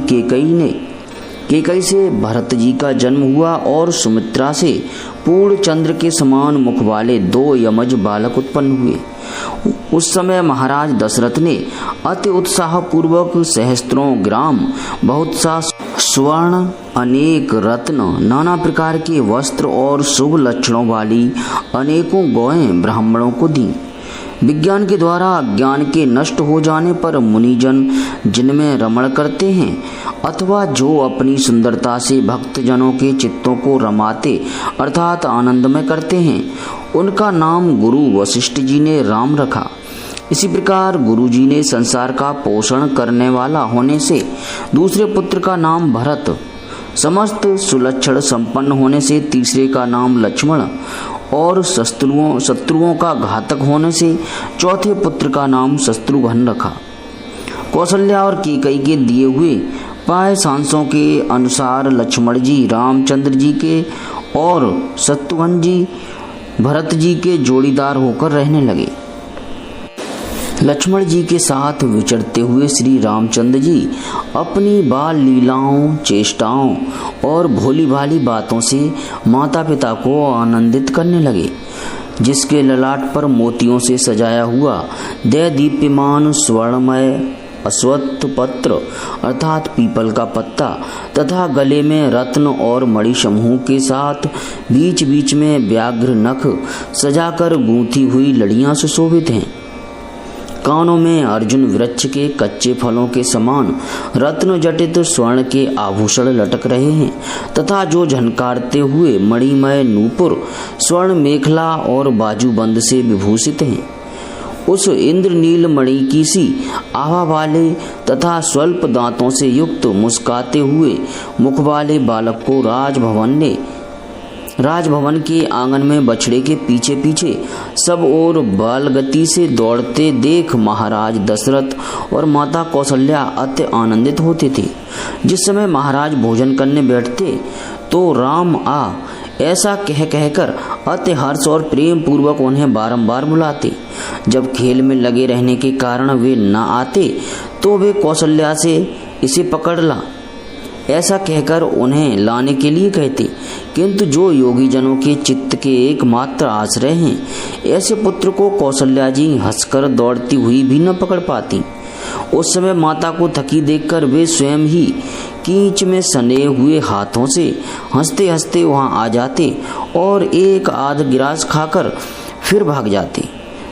केकई से भरत जी का जन्म हुआ और सुमित्रा से पूर्ण चंद्र के समान मुख वाले 2 यमज बालक उत्पन्न हुए। उस समय महाराज दशरथ ने अति उत्साह पूर्वक सहस्त्रों ग्राम, बहुत सा स्वर्ण, अनेक रत्न, नाना प्रकार के वस्त्र और शुभ लक्षणों वाली अनेकों गौएं ब्राह्मणों को दी। विज्ञान के द्वारा अज्ञान के नष्ट हो जाने पर मुनिजन जिनमें रमण करते हैं अथवा जो अपनी सुंदरता से भक्तजनों के चित्तों को रमाते अर्थात आनंदमय करते हैं, उनका नाम गुरु वशिष्ठ जी ने राम रखा। इसी प्रकार गुरु जी ने संसार का पोषण करने वाला होने से दूसरे पुत्र का नाम भरत, समस्त सुलक्षण संपन्न होने से तीसरे का नाम लक्ष्मण और शत्रुओं का घातक होने से चौथे पुत्र का नाम शत्रुघ्न रखा। कौशल्या और कैकेयी के दिए हुए पाए सांसों के अनुसार लक्ष्मण जी रामचंद्र जी के और शत्रुघ्न जी भरत जी के जोड़ीदार होकर रहने लगे। लक्ष्मण जी के साथ विचरते हुए श्री रामचंद्र जी अपनी बाल लीलाओं, चेष्टाओं और भोली भाली बातों से माता पिता को आनंदित करने लगे। जिसके ललाट पर मोतियों से सजाया हुआ दैदीप्यमान स्वर्णमय अश्वत्थ पत्र अर्थात पीपल का पत्ता तथा गले में रत्न और मणि समूह के साथ बीच बीच में व्याघ्र नख सजाकर गूंथी हुई लड़ियां सुशोभित हैं। कानों में अर्जुन वृक्ष के कच्चे फलों के समान रत्न जटित स्वर्ण के आभूषण लटक रहे हैं तथा जो झनकारते हुए मणिमय नूपुर स्वर्ण मेखला और बाजूबंद से विभूषित हैं। उस इंद्रनील मणि की सी आभा वाले तथा स्वल्प दांतों से युक्त मुस्काते हुए मुख वाले बालक को राजभवन के आंगन में बछड़े के पीछे पीछे सब ओर बाल गति से दौड़ते देख महाराज दशरथ और माता कौशल्या अति आनंदित होते थे। जिस समय महाराज भोजन करने बैठते तो राम ऐसा कहकर अति हर्ष और प्रेम पूर्वक उन्हें बारंबार बुलाते। जब खेल में लगे रहने के कारण वे न आते तो वे कौशल्या से इसे पकड़ ला ऐसा कहकर उन्हें लाने के लिए कहते। किंतु जो योगी जनों के चित्त के एकमात्र आश्रय हैं, ऐसे पुत्र को कौशल्या जी हंसकर दौड़ती हुई भी न पकड़ पाती। उस समय माता को थकी देखकर वे स्वयं ही कीच में सने हुए हाथों से हंसते हंसते वहां आ जाते और एक आध गिलास खाकर फिर भाग जाते।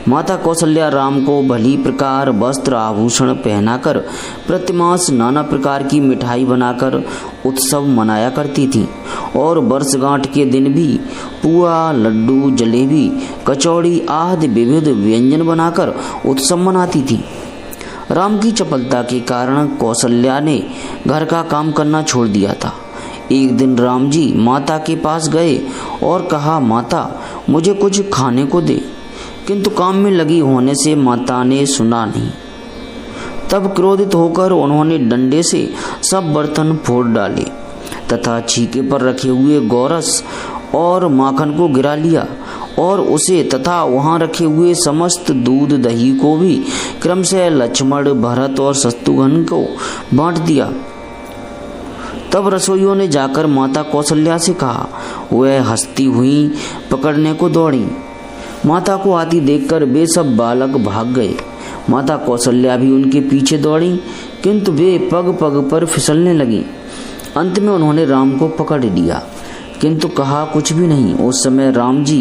माता कौशल्या राम को भली प्रकार वस्त्र आभूषण पहनाकर प्रतिमास नाना प्रकार की मिठाई बनाकर उत्सव मनाया करती थी और वर्षगांठ के दिन भी पुआ, लड्डू, जलेबी, कचौड़ी आदि विविध व्यंजन बनाकर उत्सव मनाती थी। राम की चपलता के कारण कौशल्या ने घर का काम करना छोड़ दिया था। एक दिन राम जी माता के पास गए और कहा, माता मुझे कुछ खाने को दे, किंतु काम में लगी होने से माता ने सुना नहीं। तब क्रोधित होकर उन्होंने डंडे से सब बर्तन फोड़ डाले तथा छीके पर रखे हुए गोरस और माखन को गिरा लिया और उसे तथा वहां रखे हुए समस्त दूध दही को भी क्रमशः लक्ष्मण, भरत और शत्रुघ्न को बांट दिया। तब रसोइयों ने जाकर माता कौशल्या से कहा। वह हंसती हुई पकड़ने को दौड़ी। माता को आती देखकर वे सब बालक भाग गए। माता कौशल्या भी उनके पीछे दौड़ी, किंतु वे पग पग पर फिसलने लगी। अंत में उन्होंने राम को पकड़ लिया, किंतु कहा कुछ भी नहीं। उस समय राम जी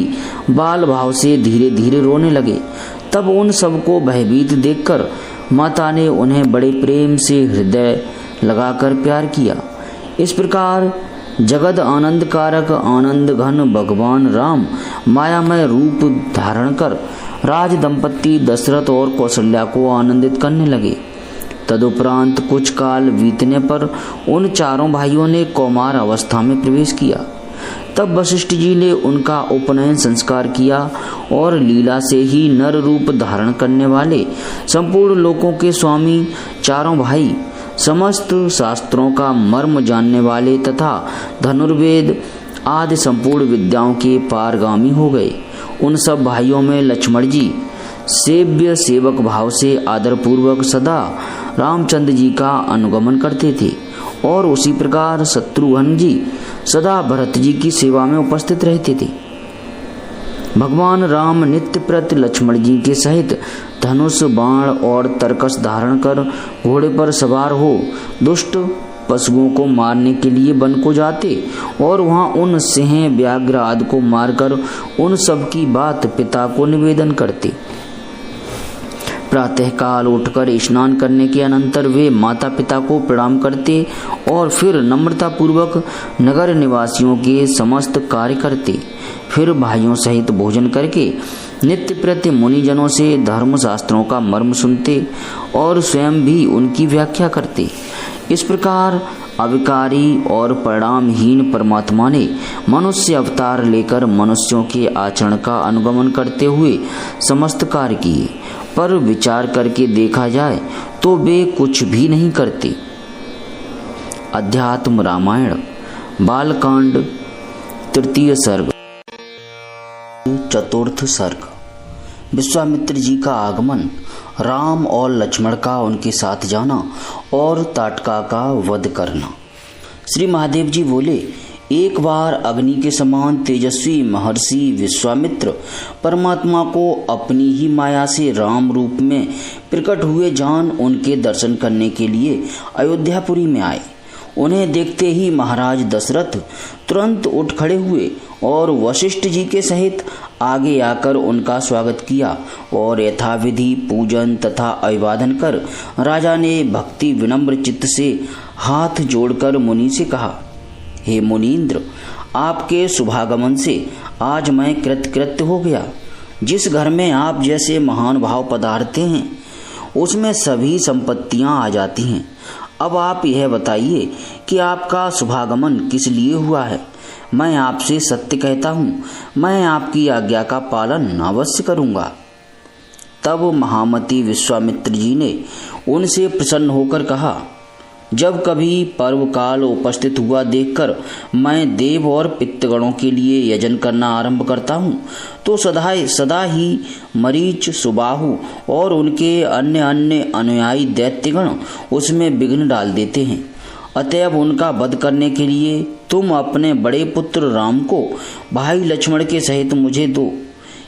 बाल भाव से धीरे धीरे रोने लगे। तब उन सबको भयभीत देखकर माता ने उन्हें बड़े प्रेम से हृदय लगाकर प्यार किया। इस प्रकार जगद आनंद कारक आनंद घन भगवान राम मायामय रूप धारण कर राज दंपति दशरथ और कौशल्या को आनंदित करने लगे। तदुपरांत कुछ काल बीतने पर उन चारों भाइयों ने कौमार अवस्था में प्रवेश किया। तब वशिष्ठ जी ने उनका उपनयन संस्कार किया और लीला से ही नर रूप धारण करने वाले संपूर्ण लोकों के स्वामी चारों भाई समस्त शास्त्रों का मर्म जानने वाले तथा धनुर्वेद आदि संपूर्ण विद्याओं के पारगामी हो गए। उन सब भाइयों में लक्ष्मण जी सेव्य सेवक भाव से आदर पूर्वक सदा रामचंद्र जी का अनुगमन करते थे और उसी प्रकार शत्रुघ्न जी सदा भरत जी की सेवा में उपस्थित रहते थे। भगवान राम नित्य प्रति लक्ष्मण जी के सहित धनुष, बाण और तरकस धारण कर घोड़े पर सवार हो दुष्ट पशुओं को मारने के लिए वन को जाते और वहां उन सिंह, व्याघ्र आदि को मारकर उन सब की बात पिता को निवेदन करते। प्रातःकाल उठकर स्नान करने के अनंतर वे माता पिता को प्रणाम करते और फिर नम्रता पूर्वक नगर निवासियों के समस्त कार्य करते। फिर भाइयों सहित भोजन करके नित्य प्रति मुनिजनों से धर्म शास्त्रों का मर्म सुनते और स्वयं भी उनकी व्याख्या करते। इस प्रकार अविकारी और परिणामहीन परमात्मा ने मनुष्य अवतार लेकर मनुष्यों के आचरण का अनुगमन करते हुए समस्त कार्य किए, पर विचार करके देखा जाए तो वे कुछ भी नहीं करते। अध्यात्म रामायण बालकांड तृतीय सर्ग चतुर्थ सर्ग। विश्वामित्र जी का आगमन, राम और लक्ष्मण का उनके साथ जाना और ताटका का वध करना। श्री महादेव जी बोले, एक बार अग्नि के समान तेजस्वी महर्षि विश्वामित्र परमात्मा को अपनी ही माया से राम रूप में प्रकट हुए जान उनके दर्शन करने के लिए अयोध्यापुरी में आए। उन्हें देखते ही महाराज दशरथ तुरंत उठ खड़े हुए और वशिष्ठ जी के सहित आगे आकर उनका स्वागत किया और यथाविधि पूजन तथा अभिवादन कर राजा ने भक्ति विनम्र चित्त से हाथ जोड़कर मुनि से कहा, हे मुनीन्द्र, आपके शुभागमन से आज मैं कृतकृत्य हो गया। जिस घर में आप जैसे महान भाव पधारते हैं उसमें सभी संपत्तियां आ जाती हैं। अब आप यह बताइए कि आपका शुभागमन किस लिए हुआ है। मैं आपसे सत्य कहता हूँ, मैं आपकी आज्ञा का पालन अवश्य करूँगा। तब महामती विश्वामित्र जी ने उनसे प्रसन्न होकर कहा, जब कभी पर्व काल उपस्थित हुआ देखकर मैं देव और पितृगणों के लिए यजन करना आरंभ करता हूँ तो सदा ही मरीच, सुबाहु और उनके अन्य अन्य अनुयायी दैत्यगण उसमें विघ्न डाल देते हैं। अतएव उनका वध करने के लिए तुम अपने बड़े पुत्र राम को भाई लक्ष्मण के सहित मुझे दो,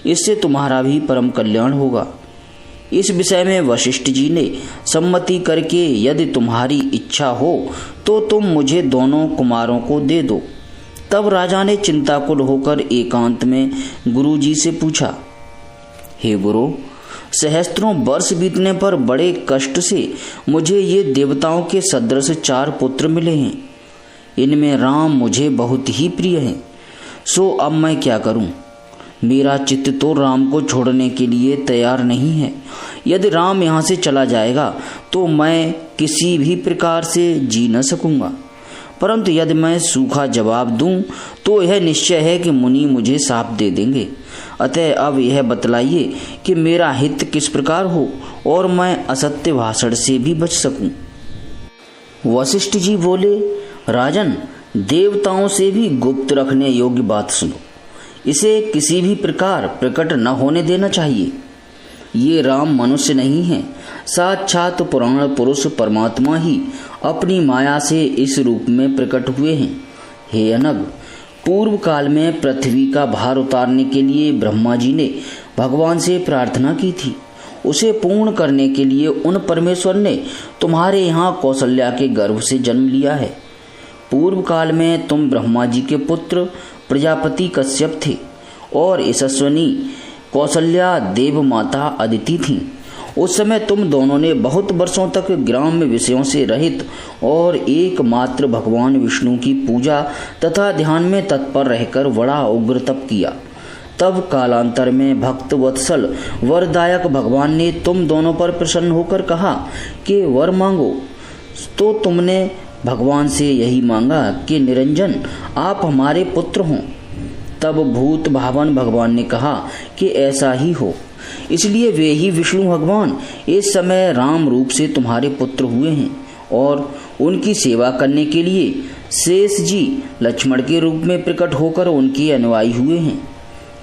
इससे तुम्हारा भी परम कल्याण होगा। इस विषय में वशिष्ठ जी ने सम्मति करके यदि तुम्हारी इच्छा हो तो तुम मुझे दोनों कुमारों को दे दो। तब राजा ने चिंताकुल होकर एकांत में गुरु जी से पूछा, हे गुरु, सहस्त्रों वर्ष बीतने पर बड़े कष्ट से मुझे ये देवताओं के सदृश 4 पुत्र मिले हैं। इनमें राम मुझे बहुत ही प्रिय हैं। सो अब मैं क्या करूं? मेरा चित्त तो राम को छोड़ने के लिए तैयार नहीं है। यदि राम यहाँ से चला जाएगा तो मैं किसी भी प्रकार से जी न सकूंगा, परंतु यदि मैं सूखा जवाब दूं तो यह निश्चय है कि मुनि मुझे शाप दे देंगे। अतः अब यह बतलाइए कि मेरा हित किस प्रकार हो और मैं असत्य भाषण से भी बच सकूं। वशिष्ठ जी बोले, राजन, देवताओं से भी गुप्त रखने योग्य बात सुनो। इसे किसी भी प्रकार प्रकट न होने देना चाहिए। ये राम मनुष्य नहीं है, साक्षात पुराण पुरुष परमात्मा ही अपनी माया से इस रूप में प्रकट हुए हैं। हे अनग, पूर्व काल में पृथ्वी का भार उतारने के लिए ब्रह्मा जी ने भगवान से प्रार्थना की थी। उसे पूर्ण करने के लिए उन परमेश्वर ने तुम्हारे यहाँ कौशल्या के गर्भ से जन्म लिया है। पूर्व काल में तुम ब्रह्मा जी के पुत्र प्रजापति कश्यप थे और यशस्विनी कौशल्या देव माता अदिति थीं। उस समय तुम दोनों ने बहुत वर्षों तक ग्राम्य विषयों से रहित और एकमात्र भगवान विष्णु की पूजा तथा ध्यान में तत्पर रहकर बड़ा उग्र तप किया। तब कालांतर में भक्त वत्सल वरदायक भगवान ने तुम दोनों पर प्रसन्न होकर कहा कि वर मांगो। तो तुमने भगवान से यही मांगा कि निरंजन, आप हमारे पुत्र हों। तब भूत भावन भगवान ने कहा कि ऐसा ही हो। इसलिए वे ही विष्णु भगवान इस समय राम रूप से तुम्हारे पुत्र हुए हैं और उनकी सेवा करने के लिए शेष जी लक्ष्मण के रूप में प्रकट होकर उनके अनुयायी हुए हैं।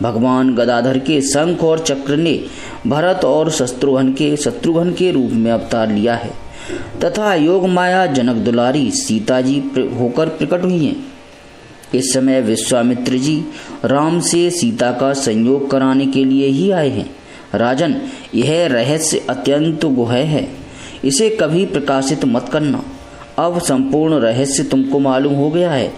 भगवान गदाधर के शंख और चक्र ने भरत और शत्रुघ्न के रूप में अवतार लिया है तथा योग माया जनक दुलारी सीता जी होकर प्रकट हुई हैं। इस समय विश्वामित्र जी राम से सीता का संयोग कराने के लिए ही आए हैं। राजन, यह रहस्य अत्यंत गुह्य है, इसे कभी प्रकाशित मत करना। अब संपूर्ण रहस्य तुमको मालूम हो गया है,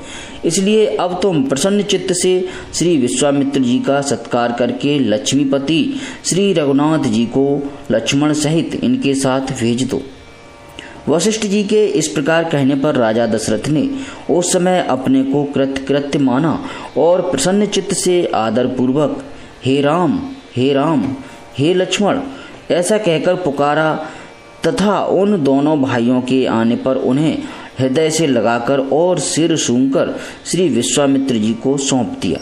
इसलिए अब तुम प्रसन्न चित्त से श्री विश्वामित्र जी का सत्कार करके लक्ष्मीपति श्री रघुनाथ जी को लक्ष्मण सहित इनके साथ भेज दो। वशिष्ठ जी के इस प्रकार कहने पर राजा दशरथ ने उस समय अपने को कृत्य माना और प्रसन्न चित्त से आदर पूर्वक हे राम, हे राम, हे लक्ष्मण ऐसा कहकर पुकारा तथा उन दोनों भाइयों के आने पर उन्हें हृदय से लगाकर और सिर सूंघकर श्री विश्वामित्र जी को सौंप दिया।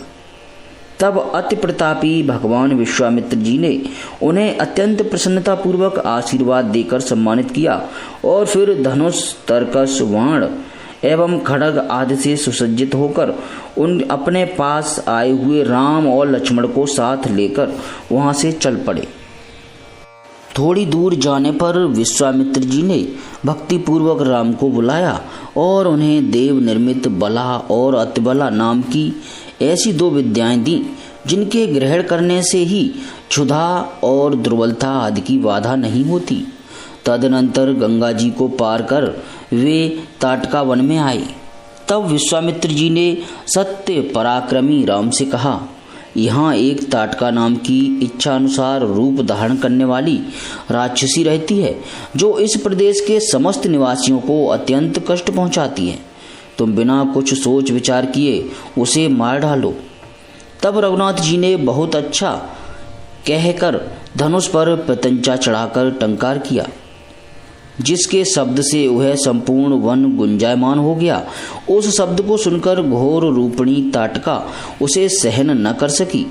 तब अति प्रतापी भगवान विश्वामित्र जी ने उन्हें अत्यंत प्रसन्नता पूर्वक आशीर्वाद देकर सम्मानित किया और फिर धनुष, तरकस, बाण एवं खड्ग आदि से सुसज्जित होकर उन अपने पास आए हुए राम और लक्ष्मण को साथ लेकर वहां से चल पड़े। थोड़ी दूर जाने पर विश्वामित्र जी ने भक्ति पूर्वक राम को बुलाया और उन्हें देव निर्मित बला और अतिबला नाम की ऐसी 2 विद्याएं दी जिनके ग्रहण करने से ही क्षुधा और दुर्बलता आदि की बाधा नहीं होती। तदनंतर गंगा जी को पार कर वे ताटका वन में आए। तब विश्वामित्र जी ने सत्य पराक्रमी राम से कहा, यहाँ एक ताटका नाम की इच्छा अनुसार रूप धारण करने वाली राक्षसी रहती है जो इस प्रदेश के समस्त निवासियों को अत्यंत कष्ट पहुंचाती है। तुम बिना कुछ सोच विचार किए उसे मार डालो। तब रघुनाथ जी ने बहुत अच्छा कहकर धनुष पर प्रत्यंचा चढ़ाकर टंकार किया, जिसके शब्द से वह संपूर्ण वन गुंजायमान हो गया। उस शब्द को सुनकर घोर रूपणी ताटका उसे सहन न कर सकी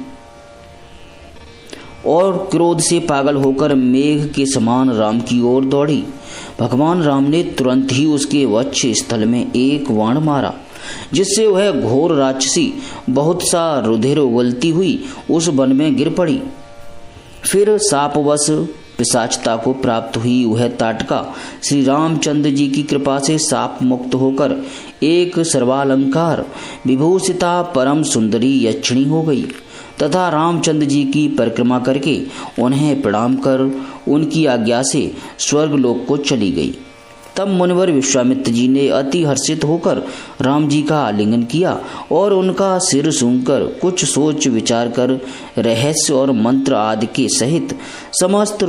और क्रोध से पागल होकर मेघ के समान राम की ओर दौड़ी। भगवान राम ने तुरंत ही उसके वक्ष स्थल में एक बाण मारा, जिससे वह घोर राक्षसी बहुत सा रुधिर उगलती हुई उस वन में गिर पड़ी। फिर सापवश पिशाचता को प्राप्त हुई वह ताटका श्री रामचंद्र जी की कृपा से साप मुक्त होकर एक सर्वालंकार विभूषिता परम सुंदरी यक्षिणी हो गई तथा रामचंद्र जी की परिक्रमा करके उन्हें प्रणाम कर उनकी आज्ञा से स्वर्गलोक को चली गई। तब मुनिवर विश्वामित्र जी ने अति हर्षित होकर राम जी का आलिंगन किया और उनका सिर सूंघकर कुछ सोच विचार कर रहस्य और मंत्र आदि के सहित समस्त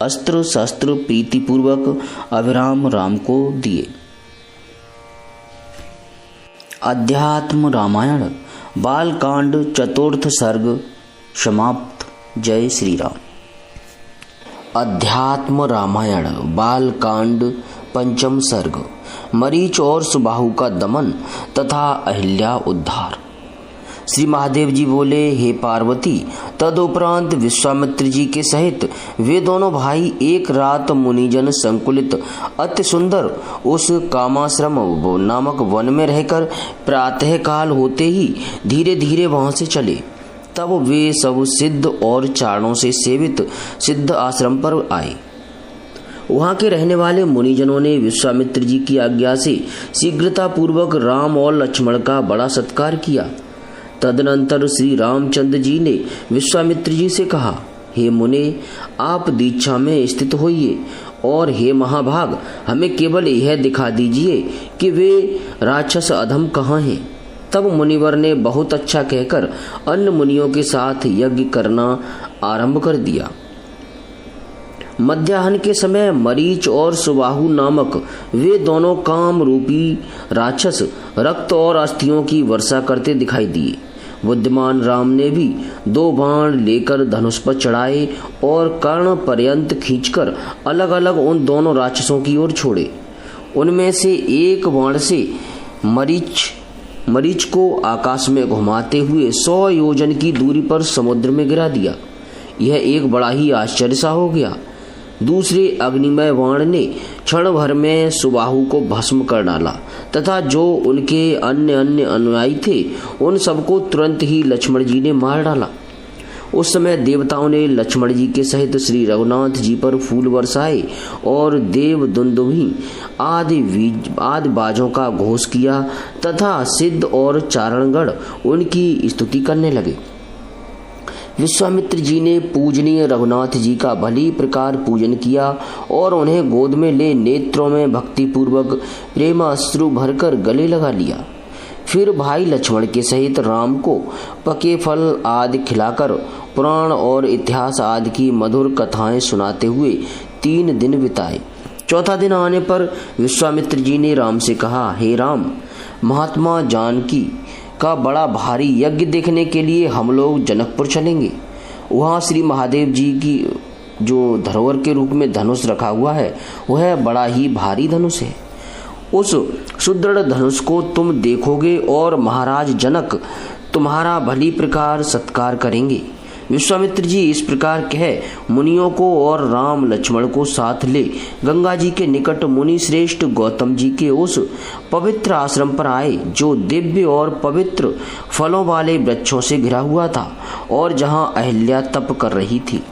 अस्त्र शस्त्र प्रीतिपूर्वक अभिराम राम को दिए। अध्यात्म रामायण बालकांड चतुर्थ सर्ग समाप्त। जय श्री राम। अध्यात्म रामायण बालकांड पंचम सर्ग मरीच और सुबाहु का दमन तथा अहिल्या उद्धार। श्री महादेव जी बोले, हे पार्वती, तदुपरांत विश्वामित्र जी के सहित वे दोनों भाई एक रात मुनिजन संकुलित अति सुंदर उस कामाश्रम नामक वन में रहकर प्रातः काल होते ही धीरे धीरे वहां से चले। तब वे सब सिद्ध और चारणों से सेवित सिद्ध आश्रम पर आए। वहां के रहने वाले मुनिजनों ने विश्वामित्र जी की आज्ञा से शीघ्रता पूर्वक राम और लक्ष्मण का बड़ा सत्कार किया। तदनंतर श्री रामचंद्र जी ने विश्वामित्र जी से कहा, हे मुने, आप दीक्षा में स्थित होइए और हे महाभाग, हमें केवल यह दिखा दीजिए कि वे राक्षस अधम कहाँ हैं। तब मुनिवर ने बहुत अच्छा कहकर अन्य मुनियों के साथ यज्ञ करना आरंभ कर दिया। मध्याह्न के समय मरीच और सुबाहु नामक वे दोनों काम रूपी राक्षस रक्त और अस्थियों की वर्षा करते दिखाई दिए। बुद्धिमान राम ने भी 2 बाण लेकर धनुष पर चढ़ाए और कर्ण पर्यंत खींचकर अलग अलग उन दोनों राक्षसों की ओर छोड़े। उनमें से एक बाण से मरीच को आकाश में घुमाते हुए 100 योजन की दूरी पर समुद्र में गिरा दिया। यह एक बड़ा ही आश्चर्य सा हो गया। दूसरे अग्निमय बाण ने क्षण भर में सुबाहु को भस्म कर डाला तथा जो उनके अन्य अनुयायी थे उन सबको तुरंत ही लक्ष्मण जी ने मार डाला। उस समय देवताओं ने लक्ष्मण जी के सहित श्री रघुनाथ जी पर फूल बरसाए और देव दुंदुभी आदि बाजों का घोष किया तथा सिद्ध और चारणगण उनकी स्तुति करने लगे। विश्वामित्र जी ने पूजनीय रघुनाथ जी का भली प्रकार पूजन किया और उन्हें गोद में ले नेत्रों में भक्ति पूर्वक प्रेमाश्रु भरकर गले लगा लिया। फिर भाई लक्ष्मण के सहित राम को पके फल आदि खिलाकर पुराण और इतिहास आदि की मधुर कथाएं सुनाते हुए 3 दिन बिताए। चौथा दिन आने पर विश्वामित्र जी ने राम से कहा, हे राम, महात्मा जानकी का बड़ा भारी यज्ञ देखने के लिए हम लोग जनकपुर चलेंगे। वहाँ श्री महादेव जी की जो धरोहर के रूप में धनुष रखा हुआ है वह बड़ा ही भारी धनुष है। उस सुदृढ़ धनुष को तुम देखोगे और महाराज जनक तुम्हारा भली प्रकार सत्कार करेंगे। विश्वामित्र जी इस प्रकार कह मुनियों को और राम लक्ष्मण को साथ ले गंगा जी के निकट मुनि श्रेष्ठ गौतम जी के उस पवित्र आश्रम पर आए जो दिव्य और पवित्र फलों वाले वृक्षों से घिरा हुआ था और जहां अहिल्या तप कर रही थी।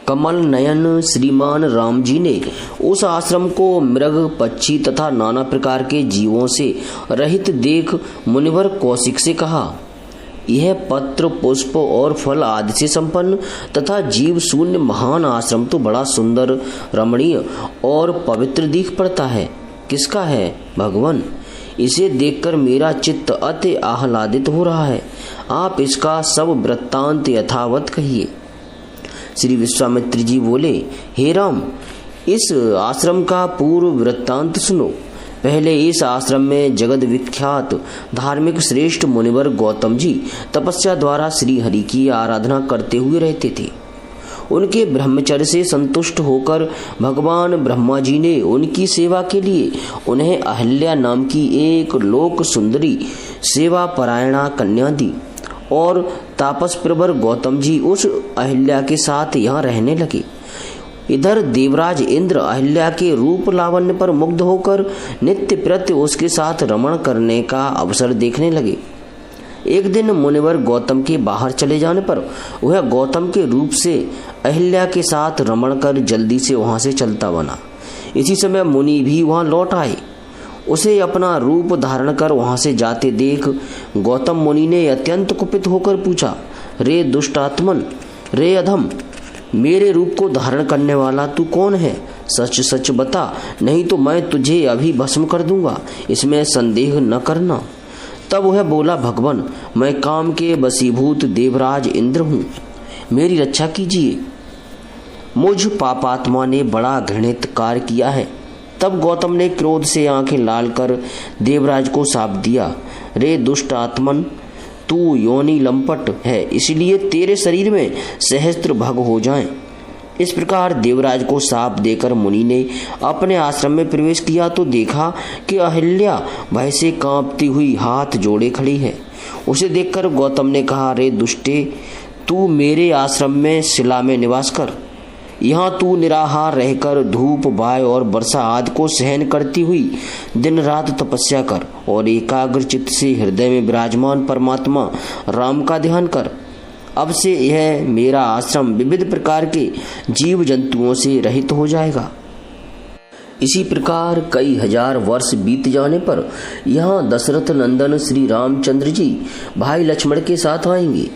कमल नयन श्रीमान राम जी ने उस आश्रम को मृग पक्षी तथा नाना प्रकार के जीवों से रहित देख मुनिवर कौशिक से कहा, यह पत्र पुष्प और फल आदि से संपन्न तथा जीव शून्य महान आश्रम तो बड़ा सुंदर रमणीय और पवित्र दिख पड़ता है। किसका है भगवान? इसे देखकर मेरा चित्त अति आह्लादित हो रहा है। आप इसका सब वृत्तांत यथावत कहिए। श्री विश्वामित्र जी बोले, हे राम, इस आश्रम का पूर्व वृत्तांत सुनो। पहले इस आश्रम में जगत विख्यात धार्मिक श्रेष्ठ मुनिवर गौतम जी तपस्या द्वारा श्री हरि की आराधना करते हुए रहते थे। उनके ब्रह्मचर्य से संतुष्ट होकर भगवान ब्रह्मा जी ने उनकी सेवा के लिए उन्हें अहिल्या नाम की एक लोक सुंदरी सेवा परायणा कन्या दी और तापस प्रवर गौतम जी उस अहिल्या के साथ यहाँ रहने लगे। इधर देवराज इंद्र अहिल्या के रूप लावण्य पर मुग्ध होकर नित्य प्रत्य उसके साथ रमण करने का अवसर देखने लगे। एक दिन मुनिवर गौतम के बाहर चले जाने पर वह गौतम के रूप से अहिल्या के साथ रमण कर जल्दी से वहां से चलता बना। इसी समय मुनि भी वहां लौट आए। उसे अपना रूप धारण कर वहां से जाते देख गौतम मुनि ने अत्यंत कुपित होकर पूछा, रे दुष्ट आत्मन, रे अधम, मेरे रूप को धारण करने वाला तू कौन है? सच सच बता, नहीं तो मैं तुझे अभी भस्म कर दूंगा, इसमें संदेह न करना। तब वह बोला, भगवान, मैं काम के वशीभूत देवराज इंद्र हूँ, मेरी रक्षा कीजिए, मुझ पापात्मा ने बड़ा घृणित कार्य किया है। तब गौतम ने क्रोध से आंखें लाल कर देवराज को शाप दिया, रे दुष्ट आत्मन, तू योनि लंपट है, इसलिए तेरे शरीर में सहस्त्र भग हो जाएं। इस प्रकार देवराज को शाप देकर मुनि ने अपने आश्रम में प्रवेश किया तो देखा कि अहिल्या भय से कांपती हुई हाथ जोड़े खड़ी है। उसे देखकर गौतम ने कहा, रे दुष्टे, तू मेरे आश्रम में शिला में निवास कर। यहाँ तू निराहार रहकर धूप, वायु और वर्षा आदि को सहन करती हुई दिन रात तपस्या कर और एकाग्र चित्त से हृदय में विराजमान परमात्मा राम का ध्यान कर। अब से यह मेरा आश्रम विविध प्रकार के जीव जंतुओं से रहित हो जाएगा। इसी प्रकार कई हजार वर्ष बीत जाने पर यहाँ दशरथ नंदन श्री रामचंद्र जी भाई लक्ष्मण के साथ आएंगे।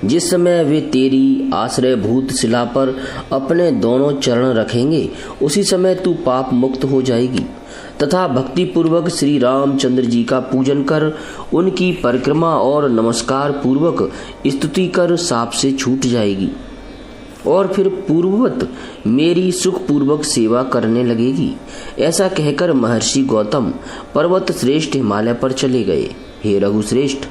जिस समय वे तेरी आश्रयभूत शिला पर अपने दोनों चरण रखेंगे, उसी समय तू पाप मुक्त हो जाएगी तथा भक्ति पूर्वक श्री रामचंद्र जी का पूजन कर उनकी परिक्रमा और नमस्कार पूर्वक स्तुति कर शाप से छूट जाएगी और फिर पूर्ववत मेरी सुख पूर्वक सेवा करने लगेगी। ऐसा कहकर महर्षि गौतम पर्वत श्रेष्ठ हिमालय पर चले गए। हे रघुश्रेष्ठ,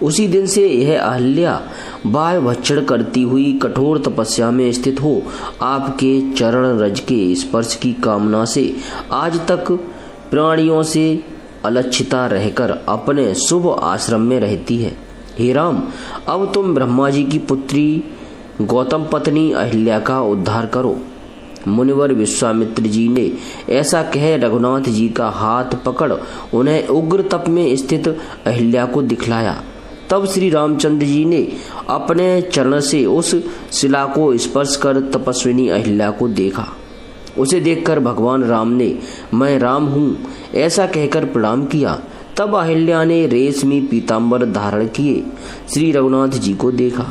उसी दिन से यह अहिल्या वायु भक्षण करती हुई कठोर तपस्या में स्थित हो आपके चरण रज के स्पर्श की कामना से आज तक प्राणियों से अलक्षिता रहकर अपने शुभ आश्रम में रहती है। हे राम, अब तुम ब्रह्मा जी की पुत्री गौतम पत्नी अहिल्या का उद्धार करो। मुनिवर विश्वामित्र जी ने ऐसा कह रघुनाथ जी का हाथ पकड़ उन्हें उग्र तप में स्थित अहिल्या को दिखलाया। तब श्री रामचंद्र जी ने अपने चरण से उस शिला को स्पर्श कर तपस्विनी अहिल्या को देखा। उसे देखकर भगवान राम ने मैं राम हूँ ऐसा कहकर प्रणाम किया। तब अहिल्या ने रेशमी पीतांबर धारण किए श्री रघुनाथ जी को देखा।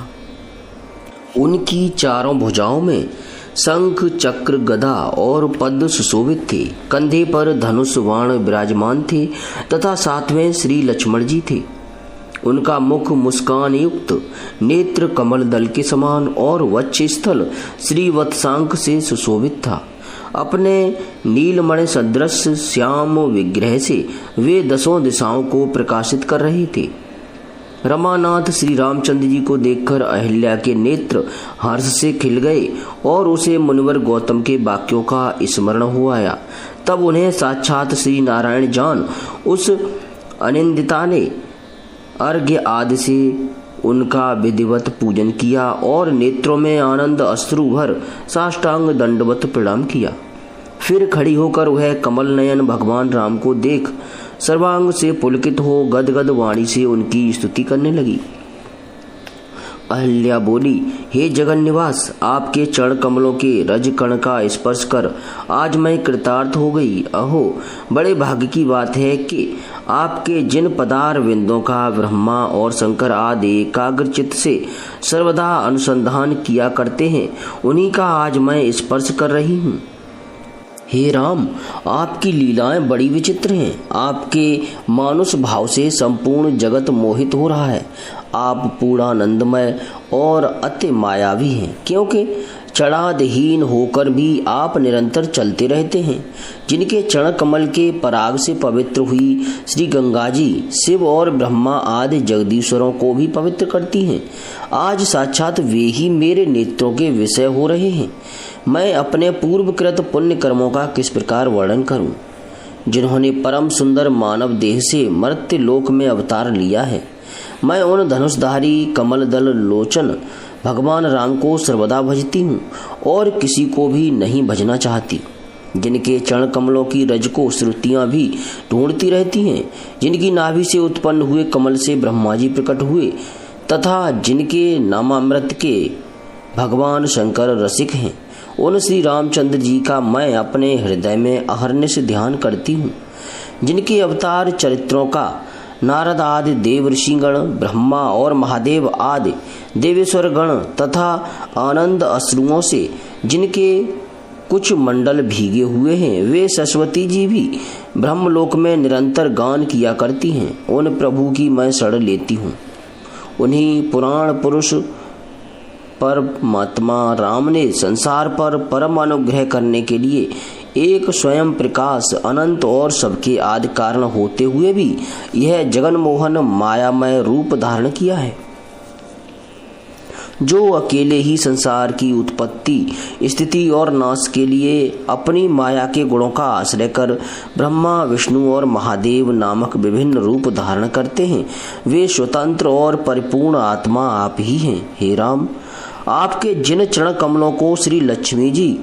उनकी चारों भुजाओं में शंख, चक्र, गदा और पद्म सुशोभित थे। कंधे पर धनुष बाण विराजमान थे तथा साथ में श्री लक्ष्मण जी थे। उनका मुख मुस्कान युक्त, नेत्र कमल दल के समान और वक्ष स्थल श्री वत्सांक से सुशोभित था। अपने नीलमणि सदृश श्याम विग्रह से वे दसों दिशाओं को प्रकाशित कर रहे थे। रमानाथ श्री रामचंद्र जी को देखकर अहिल्या के नेत्र हर्ष से खिल गए और उसे मुनिवर गौतम के वाक्यों का स्मरण हो आया। तब उन्हें साक्षात श्री नारायण जान उस अनिंदिता ने अर्घ्य आदि से उनका विधिवत पूजन किया और नेत्रों में आनंद अश्रु भर साष्टांग दंडवत प्रणाम किया। फिर खड़ी होकर वह कमल नयन भगवान राम को देख सर्वांग से पुलकित हो गदगद वाणी से उनकी स्तुति करने लगी। अहिल्या बोली, हे जगन निवास, आपके चरण कमलों के रज कण का स्पर्श कर आज मैं कृतार्थ हो गई। अहो, बड़े भाग्य की बात है कि आपके जिन पदार विंदों का ब्रह्मा और शंकर आदि एकाग्र चित्त से सर्वदा अनुसंधान किया करते हैं, उन्हीं का आज मैं स्पर्श कर रही हूँ। हे राम, आपकी लीलाएं बड़ी विचित्र हैं। आपके मानुष भाव से संपूर्ण जगत मोहित हो रहा है। आप पूर्णानंदमय और अति मायावी हैं, क्योंकि चढ़ादहीन होकर भी आप निरंतर चलते रहते हैं। जिनके चरण कमल के पराग से पवित्र हुई श्री गंगा जी शिव और ब्रह्मा आदि जगदीश्वरों को भी पवित्र करती हैं, आज साक्षात वे ही मेरे नेत्रों के विषय हो रहे हैं। मैं अपने पूर्वकृत पुण्य कर्मों का किस प्रकार वर्णन करूं, जिन्होंने परम सुंदर मानव देह से मर्त्य लोक में अवतार लिया है। मैं उन धनुषधारी कमल दल लोचन भगवान राम को सर्वदा भजती हूँ और किसी को भी नहीं भजना चाहती। जिनके चरण कमलों की रज को श्रुतियां भी ढूंढती रहती हैं, जिनकी नाभि से उत्पन्न हुए कमल से ब्रह्मा जी प्रकट हुए तथा जिनके नामामृत के भगवान शंकर रसिक हैं, उन श्री रामचंद्र जी का मैं अपने हृदय में अहर्निश ध्यान करती हूँ। जिनके अवतार चरित्रों का नारद आदि देव ऋषिगण, ब्रह्मा और महादेव आदि देवेश्वर गण तथा आनंद अश्रुओं से जिनके कुछ मंडल भीगे हुए हैं, वे सरस्वती जी भी ब्रह्मलोक में निरंतर गान किया करती हैं। उन प्रभु की मैं शरण लेती हूँ। उन्हीं पुराण पुरुष परमात्मा राम ने संसार पर परम अनुग्रह करने के लिए एक स्वयं प्रकाश अनंत और सबके आदि कारण होते हुए भी यह जगन्मोहन मायामय रूप धारण किया है, जो अकेले ही संसार की उत्पत्ति स्थिति और नाश के लिए अपनी माया के गुणों का आश्रय कर ब्रह्मा विष्णु और महादेव नामक विभिन्न रूप धारण करते हैं। वे स्वतंत्र और परिपूर्ण आत्मा आप ही हैं। हे राम, आपके जिन चरण कमलों को श्री लक्ष्मी जी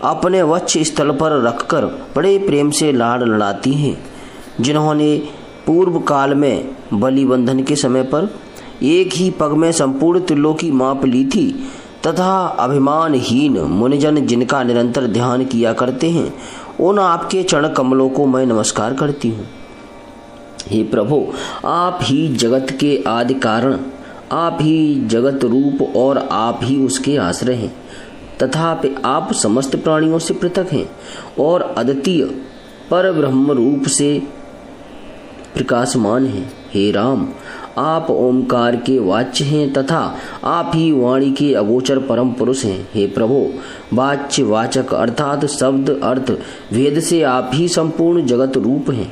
अपने वक्ष स्थल पर रखकर बड़े प्रेम से लाड लड़ाती हैं, जिन्होंने पूर्व काल में बलि बंधन के समय पर एक ही पग में संपूर्ण त्रिलोकी माप ली थी तथा अभिमानहीन मुनिजन जिनका निरंतर ध्यान किया करते हैं, उन आपके चरण कमलों को मैं नमस्कार करती हूँ। हे प्रभु, आप ही जगत के आदि कारण, आप ही जगत रूप और आप ही उसके आश्रय हैं तथा आप समस्त प्राणियों से पृथक हैं और अद्वितीय पर ब्रह्म रूप से प्रकाशमान हैं। हे राम, आप ओमकार के वाच्य हैं तथा आप ही वाणी के अगोचर परम पुरुष हैं। हे प्रभु, वाच्य वाचक अर्थात शब्द अर्थ भेद से आप ही संपूर्ण जगत रूप हैं।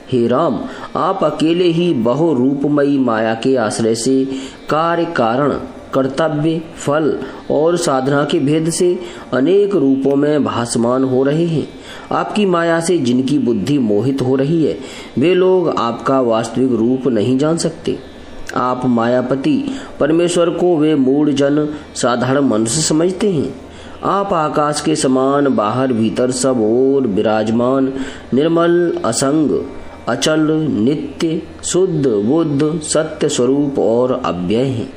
हे राम, आप अकेले ही बहु रूपमयी माया के आश्रय से कार्य कारण कर्तव्य फल और साधना के भेद से अनेक रूपों में भासमान हो रहे हैं। आपकी माया से जिनकी बुद्धि मोहित हो रही है, वे लोग आपका वास्तविक रूप नहीं जान सकते। आप मायापति परमेश्वर को वे मूढ़ जन साधारण मनुष्य समझते हैं। आप आकाश के समान बाहर भीतर सब ओर विराजमान निर्मल असंग अचल नित्य शुद्ध बुद्ध सत्य स्वरूप और अव्यय हैं।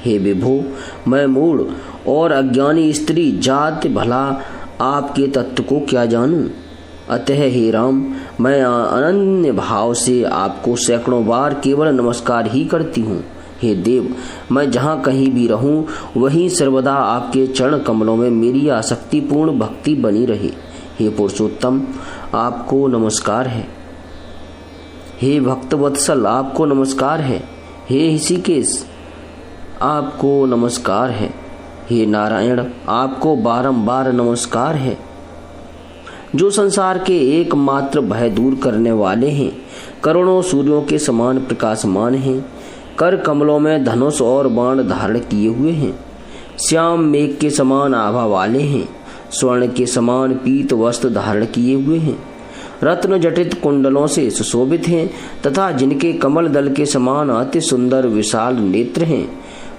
हे विभो, मैं मूढ़ और अज्ञानी स्त्री जात भला आपके तत्व को क्या जानूं। अतः हे राम, मैं अनन्य भाव से आपको सैकड़ों बार केवल नमस्कार ही करती हूँ। हे देव, मैं जहाँ कहीं भी रहूं वहीं सर्वदा आपके चरण कमलों में मेरी आसक्तिपूर्ण भक्ति बनी रहे। हे पुरुषोत्तम, आपको नमस्कार है। हे भक्तवत्सल, आपको नमस्कार है। हे ऋषिकेश, आपको नमस्कार है। हे नारायण, आपको बारंबार नमस्कार है। जो संसार के एकमात्र भय दूर करने वाले हैं, करोड़ों सूर्यों के समान प्रकाशमान हैं, कर कमलों में धनुष और बाण धारण किए हुए हैं, श्याम मेघ के समान आभा वाले हैं, स्वर्ण के समान पीत वस्त्र धारण किए हुए हैं, रत्न जटित कुंडलों से सुशोभित हैं तथा जिनके कमल दल के समान अति सुंदर विशाल नेत्र हैं,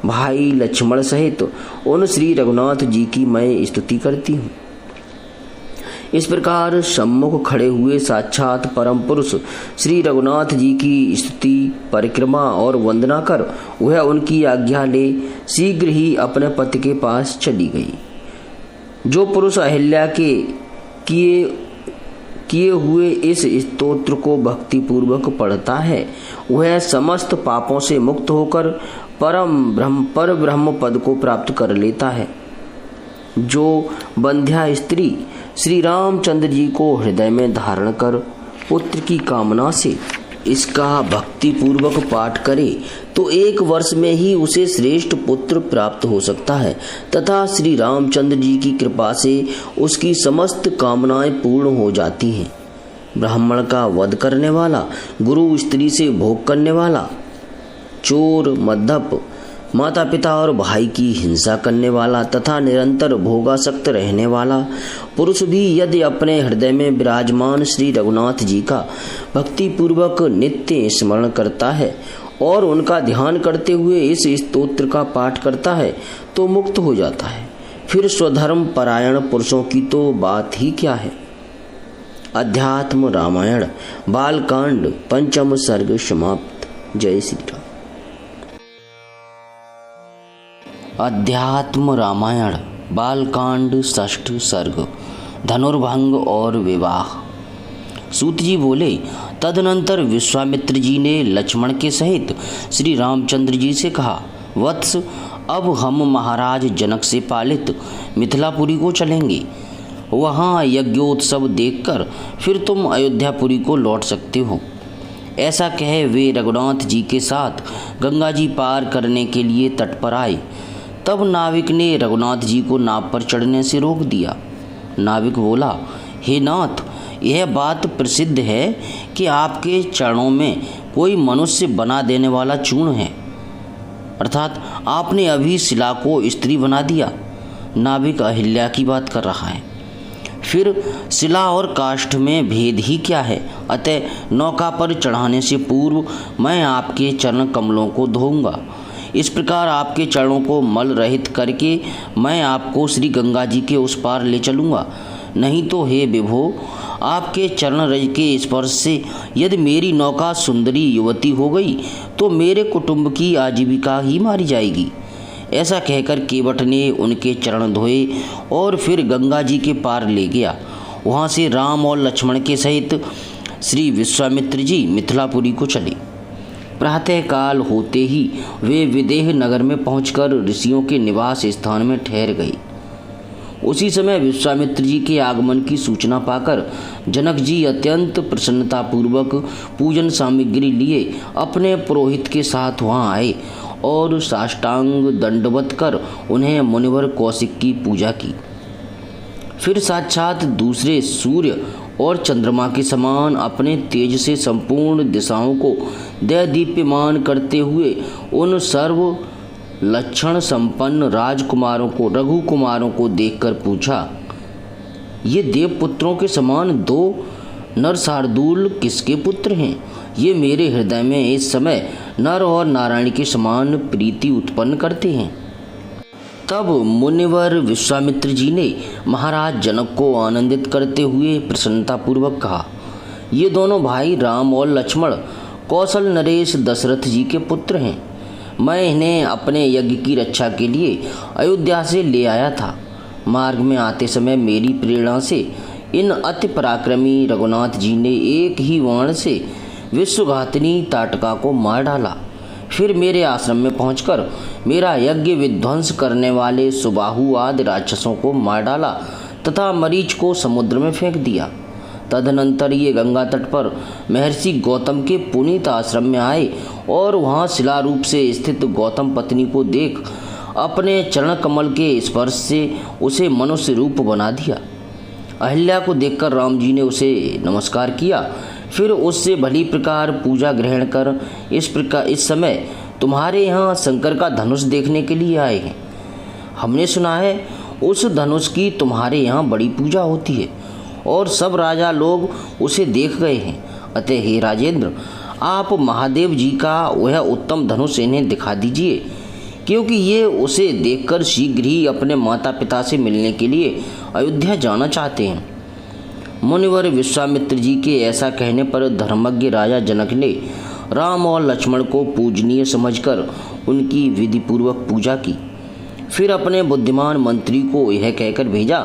भाई लक्ष्मण सहित उन श्री रघुनाथ जी की मैं स्तुति करती हूँ। इस प्रकार सम्मुख खड़े हुए साक्षात परम पुरुष श्री रघुनाथ जी की स्तुति परिक्रमा और वंदना कर वह उनकी आज्ञा ले शीघ्र ही अपने पति के पास चली गई। जो पुरुष अहिल्या के किए हुए इस स्तोत्र को भक्ति पूर्वक पढ़ता है, वह समस्त पापों से मुक्त होकर पर ब्रह्म पद को प्राप्त कर लेता है। जो बंध्या स्त्री श्री रामचंद्र जी को हृदय में धारण कर पुत्र की कामना से इसका भक्ति पूर्वक पाठ करे तो 1 वर्ष में ही उसे श्रेष्ठ पुत्र प्राप्त हो सकता है तथा श्री रामचंद्र जी की कृपा से उसकी समस्त कामनाएं पूर्ण हो जाती हैं। ब्राह्मण का वध करने वाला, गुरु स्त्री से भोग करने वाला, चोर मद्यप, माता पिता और भाई की हिंसा करने वाला तथा निरंतर भोगासक्त रहने वाला पुरुष भी यदि अपने हृदय में विराजमान श्री रघुनाथ जी का भक्ति पूर्वक नित्य स्मरण करता है और उनका ध्यान करते हुए इस स्तोत्र का पाठ करता है तो मुक्त हो जाता है। फिर स्वधर्म परायण पुरुषों की तो बात ही क्या है। अध्यात्म रामायण बालकांड पंचम सर्ग समाप्त। जय श्री राम। अध्यात्म रामायण बालकांड षष्ठ सर्ग धनुर्भंग और विवाह। सूत जी बोले, तदनंतर विश्वामित्र जी ने लक्ष्मण के सहित श्री रामचंद्र जी से कहा, वत्स, अब हम महाराज जनक से पालित मिथिलापुरी को चलेंगे। वहाँ यज्ञोत्सव देखकर फिर तुम अयोध्यापुरी को लौट सकते हो। ऐसा कहे वे रघुनाथ जी के साथ गंगा जी पार करने के लिए तट पर आए। तब नाविक ने रघुनाथ जी को नाव पर चढ़ने से रोक दिया। नाविक बोला, हे नाथ, यह बात प्रसिद्ध है कि आपके चरणों में कोई मनुष्य बना देने वाला चूर्ण है, अर्थात आपने अभी शिला को स्त्री बना दिया। नाविक अहिल्या की बात कर रहा है। फिर शिला और काष्ठ में भेद ही क्या है? अतः नौका पर चढ़ाने से पूर्व मैं आपके चरण कमलों को धोऊंगा। इस प्रकार आपके चरणों को मल रहित करके मैं आपको श्री गंगा जी के उस पार ले चलूँगा। नहीं तो हे विभो, आपके चरण रज के स्पर्श से यदि मेरी नौका सुंदरी युवती हो गई तो मेरे कुटुंब की आजीविका ही मारी जाएगी। ऐसा कहकर केवट ने उनके चरण धोए और फिर गंगा जी के पार ले गया। वहाँ से राम और लक्ष्मण के सहित श्री विश्वामित्र जी मिथिलापुरी को चले। प्रातःकाल होते ही वे विदेह नगर में पहुंचकर ऋषियों के निवास स्थान में ठहर गए। उसी समय विश्वामित्र जी के आगमन की सूचना पाकर जनक जी अत्यंत प्रसन्नतापूर्वक पूजन सामग्री लिए अपने पुरोहित के साथ वहाँ आए और साष्टांग दंडवत कर उन्हें मुनिवर कौशिक की पूजा की। फिर साक्षात दूसरे सूर्य और चंद्रमा के समान अपने तेज से संपूर्ण दिशाओं को दीप्यमान करते हुए उन सर्व लक्षण संपन्न राजकुमारों को रघुकुमारों को देखकर पूछा, ये देवपुत्रों के समान दो नर शार्दूल किसके पुत्र हैं? ये मेरे हृदय में इस समय नर और नारायण के समान प्रीति उत्पन्न करते हैं। तब मुनिवर विश्वामित्र जी ने महाराज जनक को आनंदित करते हुए प्रसन्नतापूर्वक कहा, ये दोनों भाई राम और लक्ष्मण कौशल नरेश दशरथ जी के पुत्र हैं। मैं इन्हें अपने यज्ञ की रक्षा के लिए अयोध्या से ले आया था। मार्ग में आते समय मेरी प्रेरणा से इन अति पराक्रमी रघुनाथ जी ने एक ही बाण से विश्वघातिनी ताटका को मार डाला। फिर मेरे आश्रम में पहुंचकर मेरा यज्ञ विध्वंस करने वाले सुबाहु आदि राक्षसों को मार डाला तथा मरीच को समुद्र में फेंक दिया। तदनंतर ये गंगा तट पर महर्षि गौतम के पुनीत आश्रम में आए और वहाँ शिला रूप से स्थित गौतम पत्नी को देख अपने चरण कमल के स्पर्श से उसे मनुष्य रूप बना दिया। अहिल्या को देखकर राम जी ने उसे नमस्कार किया। फिर उससे भली प्रकार पूजा ग्रहण कर इस समय तुम्हारे यहाँ शंकर का धनुष देखने के लिए आए हैं। हमने सुना है उस धनुष की तुम्हारे यहाँ बड़ी पूजा होती है और सब राजा लोग उसे देख गए हैं। अतः हे राजेंद्र, आप महादेव जी का वह उत्तम धनुष इन्हें दिखा दीजिए, क्योंकि ये उसे देखकर शीघ्र ही अपने माता पिता से मिलने के लिए अयोध्या जाना चाहते हैं। मुनिवर विश्वामित्र जी के ऐसा कहने पर धर्मज्ञ राजा जनक ने राम और लक्ष्मण को पूजनीय समझकर उनकी विधिपूर्वक पूजा की। फिर अपने बुद्धिमान मंत्री को यह कहकर भेजा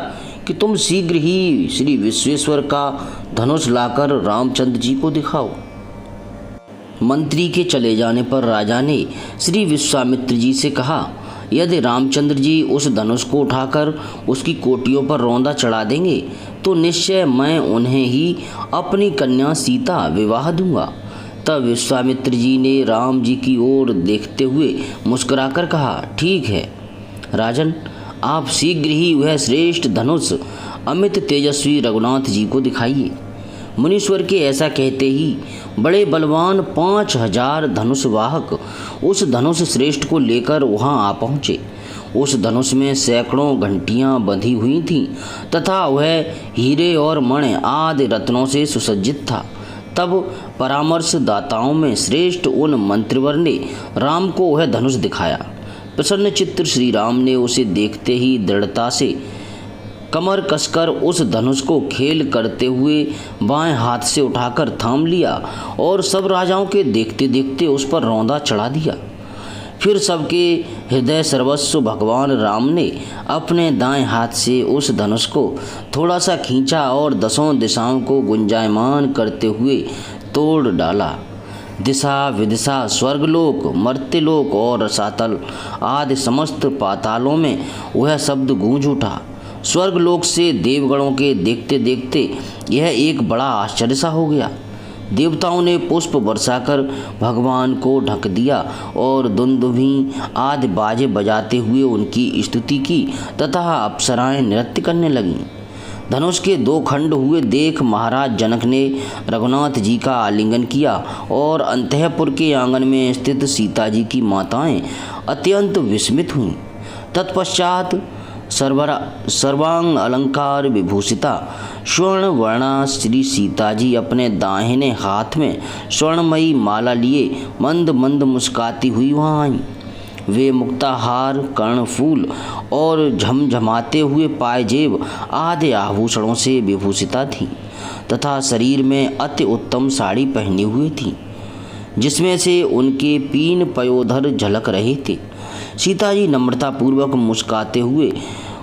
कि तुम शीघ्र ही श्री विश्वेश्वर का धनुष लाकर रामचंद्र जी को दिखाओ। मंत्री के चले जाने पर राजा ने श्री विश्वामित्र जी से कहा, यदि रामचंद्र जी उस धनुष को उठाकर उसकी कोटियों पर रौंदा चढ़ा देंगे तो निश्चय मैं उन्हें ही अपनी कन्या सीता विवाह दूंगा। तब विश्वामित्र जी ने राम जी की ओर देखते हुए मुस्कुराकर कहा, ठीक है राजन, आप शीघ्र ही वह श्रेष्ठ धनुष अमित तेजस्वी रघुनाथ जी को दिखाइए। मुनीश्वर के ऐसा कहते ही बड़े बलवान 5000 धनुष वाहक उस धनुष श्रेष्ठ को लेकर वहां आ पहुँचे। उस धनुष में सैकड़ों घंटियां बंधी हुई थीं तथा वह हीरे और मणि आदि रत्नों से सुसज्जित था। तब परामर्शदाताओं में श्रेष्ठ उन मंत्रिवर ने राम को वह धनुष दिखाया। प्रसन्न चित्त श्री राम ने उसे देखते ही दृढ़ता से कमर कसकर उस धनुष को खेल करते हुए बाएं हाथ से उठाकर थाम लिया और सब राजाओं के देखते देखते उस पर रौंदा चढ़ा दिया। फिर सबके हृदय सर्वस्व भगवान राम ने अपने दाएं हाथ से उस धनुष को थोड़ा सा खींचा और 10 दिशाओं को गुंजायमान करते हुए तोड़ डाला। दिशा विदिशा, स्वर्गलोक, मर्त्यलोक और रसातल आदि समस्त पातालों में वह शब्द गूंज उठा। स्वर्गलोक से देवगणों के देखते देखते यह एक बड़ा आश्चर्य सा हो गया। देवताओं ने पुष्प बरसाकर भगवान को ढक दिया और दुंदुभी आदि बाजे बजाते हुए उनकी स्तुति की तथा अप्सराएं नृत्य करने लगीं। धनुष के 2 खंड हुए देख महाराज जनक ने रघुनाथ जी का आलिंगन किया और अंतःपुर के आंगन में स्थित सीता जी की माताएं अत्यंत विस्मित हुईं। तत्पश्चात सर्वांग अलंकार विभूषिता स्वर्ण वर्णा श्री सीता जी अपने दाहिने हाथ में स्वर्णमयी माला लिए मंद मंद मुस्काती हुई वहाँ आईं। वे मुक्ताहार, कर्णफूल और झमझमाते हुए पायजेब आदि आभूषणों से विभूषिता थीं तथा शरीर में अति उत्तम साड़ी पहनी हुई थीं, जिसमें से उनके पीन पयोधर झलक रहे थे। सीता जी नम्रतापूर्वक मुस्काते हुए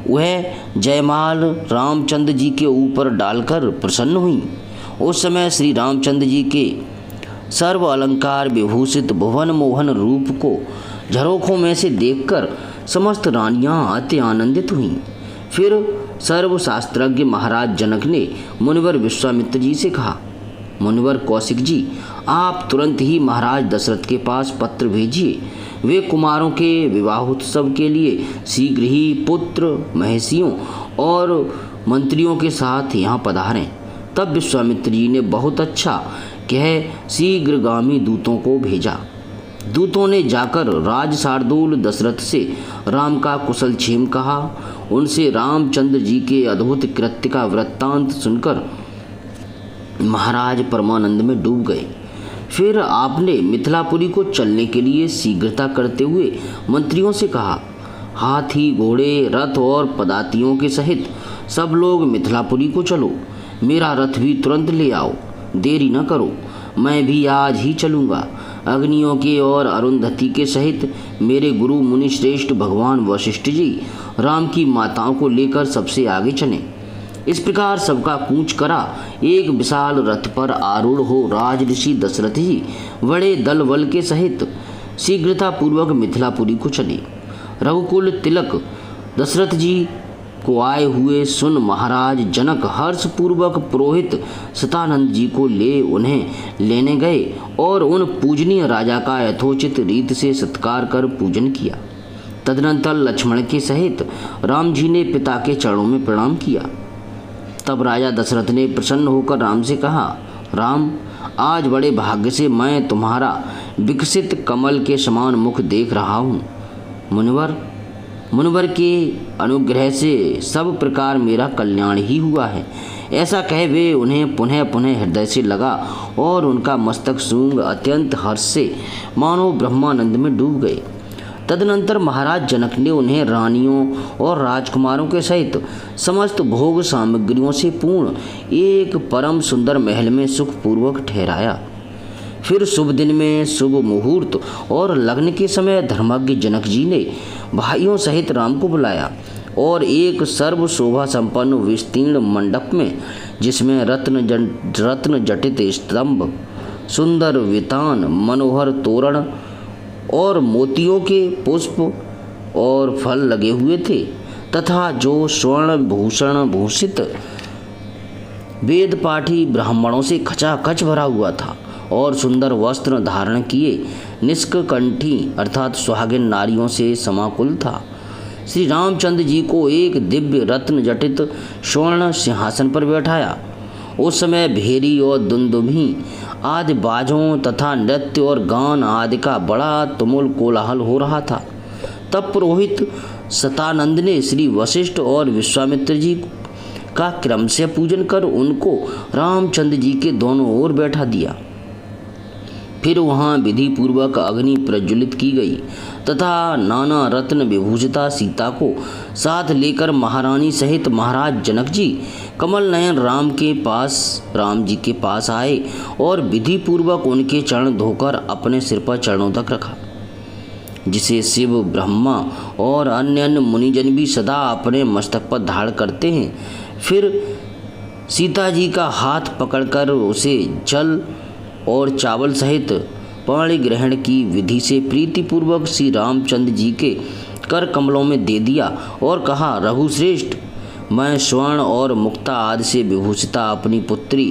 वह जयमाल रामचंद्र जी के ऊपर डालकर प्रसन्न हुई। उस समय श्री रामचंद्र जी के सर्व अलंकार विभूषित भुवन मोहन रूप को झरोखों में से देखकर समस्त रानियां अति आनंदित हुईं। फिर सर्वशास्त्रज्ञ महाराज जनक ने मुनिवर विश्वामित्र जी से कहा, मुनिवर कौशिक जी, आप तुरंत ही महाराज दशरथ के पास पत्र भेजिए। वे कुमारों के विवाहोत्सव के लिए शीघ्र ही पुत्र, महसियों और मंत्रियों के साथ यहाँ पधारें। तब विश्वामित्र जी ने बहुत अच्छा कह शीघ्रगामी दूतों को भेजा। दूतों ने जाकर राज शार्दूल दशरथ से राम का कुशल क्षेम कहा। उनसे रामचंद्र जी के अद्भुत कृत्य का वृत्तांत सुनकर महाराज परमानंद में डूब गए। फिर आपने मिथिलापुरी को चलने के लिए शीघ्रता करते हुए मंत्रियों से कहा, हाथी, घोड़े, रथ और पदातियों के सहित सब लोग मिथिलापुरी को चलो। मेरा रथ भी तुरंत ले आओ, देरी न करो। मैं भी आज ही चलूँगा। अग्नियों के और अरुंधति के सहित मेरे गुरु मुनि श्रेष्ठ भगवान वशिष्ठ जी राम की माताओं को लेकर सबसे आगे चलें। इस प्रकार सबका कूच करा एक विशाल रथ पर आरूढ़ हो राज ऋषि दशरथ जी बड़े दल बल के सहित शीघ्रता पूर्वक मिथिलापुरी को चले। रघुकुल तिलक दशरथ जी को आए हुए सुन महाराज जनक हर्ष पूर्वक पुरोहित सतानंद जी को ले उन्हें लेने गए और उन पूजनीय राजा का यथोचित रीत से सत्कार कर पूजन किया। तदनंतर लक्ष्मण के सहित राम जी ने पिता के चरणों में प्रणाम किया। तब राजा दशरथ ने प्रसन्न होकर राम से कहा, राम, आज बड़े भाग्य से मैं तुम्हारा विकसित कमल के समान मुख देख रहा हूँ। मुनिवर के अनुग्रह से सब प्रकार मेरा कल्याण ही हुआ है। ऐसा कह वे उन्हें पुनः पुनः हृदय से लगा और उनका मस्तक सूंघ अत्यंत हर्ष से मानो ब्रह्मानंद में डूब गए। तदनंतर महाराज जनक ने उन्हें रानियों और राजकुमारों के सहित समस्त भोग सामग्रियों से पूर्ण एक परम सुंदर महल में सुखपूर्वक ठहराया। फिर शुभ दिन में शुभ मुहूर्त और लग्न के समय धर्मज्ञ जनक जी ने भाइयों सहित राम को बुलाया और एक सर्व शोभा संपन्न विस्तीर्ण मंडप में, जिसमें रत्न जटित स्तंभ, सुंदर वितान, मनोहर तोरण और मोतियों के पुष्प और फल लगे हुए थे तथा जो स्वर्ण भूषण भूषित वेद पाठी ब्राह्मणों से खचाखच भरा हुआ था और सुंदर वस्त्र धारण किए निष्कंठी अर्थात सुहागिन नारियों से समाकुल था। श्री रामचंद्र जी को एक दिव्य रत्न जटित स्वर्ण सिंहासन पर बैठाया। उस समय भेरी और दुंदुभी आदि बाजों तथा नृत्य और गान आदि का बड़ा तुमुल कोलाहल हो रहा था। तब पुरोहित सतानंद ने श्री वशिष्ठ और विश्वामित्र जी का क्रम से पूजन कर उनको रामचंद्र जी के दोनों ओर बैठा दिया। फिर वहाँ विधि पूर्वक अग्नि प्रज्वलित की गई तथा नाना रत्न विभूषिता सीता को साथ लेकर महारानी सहित महाराज जनक जी कमल नयन राम जी के पास आए और विधि पूर्वक उनके चरण धोकर अपने सिर पर चरणों तक रखा, जिसे शिव, ब्रह्मा और अन्य मुनिजन भी सदा अपने मस्तक पर धारण करते हैं। फिर सीता जी का हाथ पकड़कर उसे जल और चावल सहित पाणी ग्रहण की विधि से प्रीतिपूर्वक श्री रामचंद्र जी के कर कमलों में दे दिया और कहा, रघुश्रेष्ठ, मैं स्वर्ण और मुक्ता आदि से विभूषिता अपनी पुत्री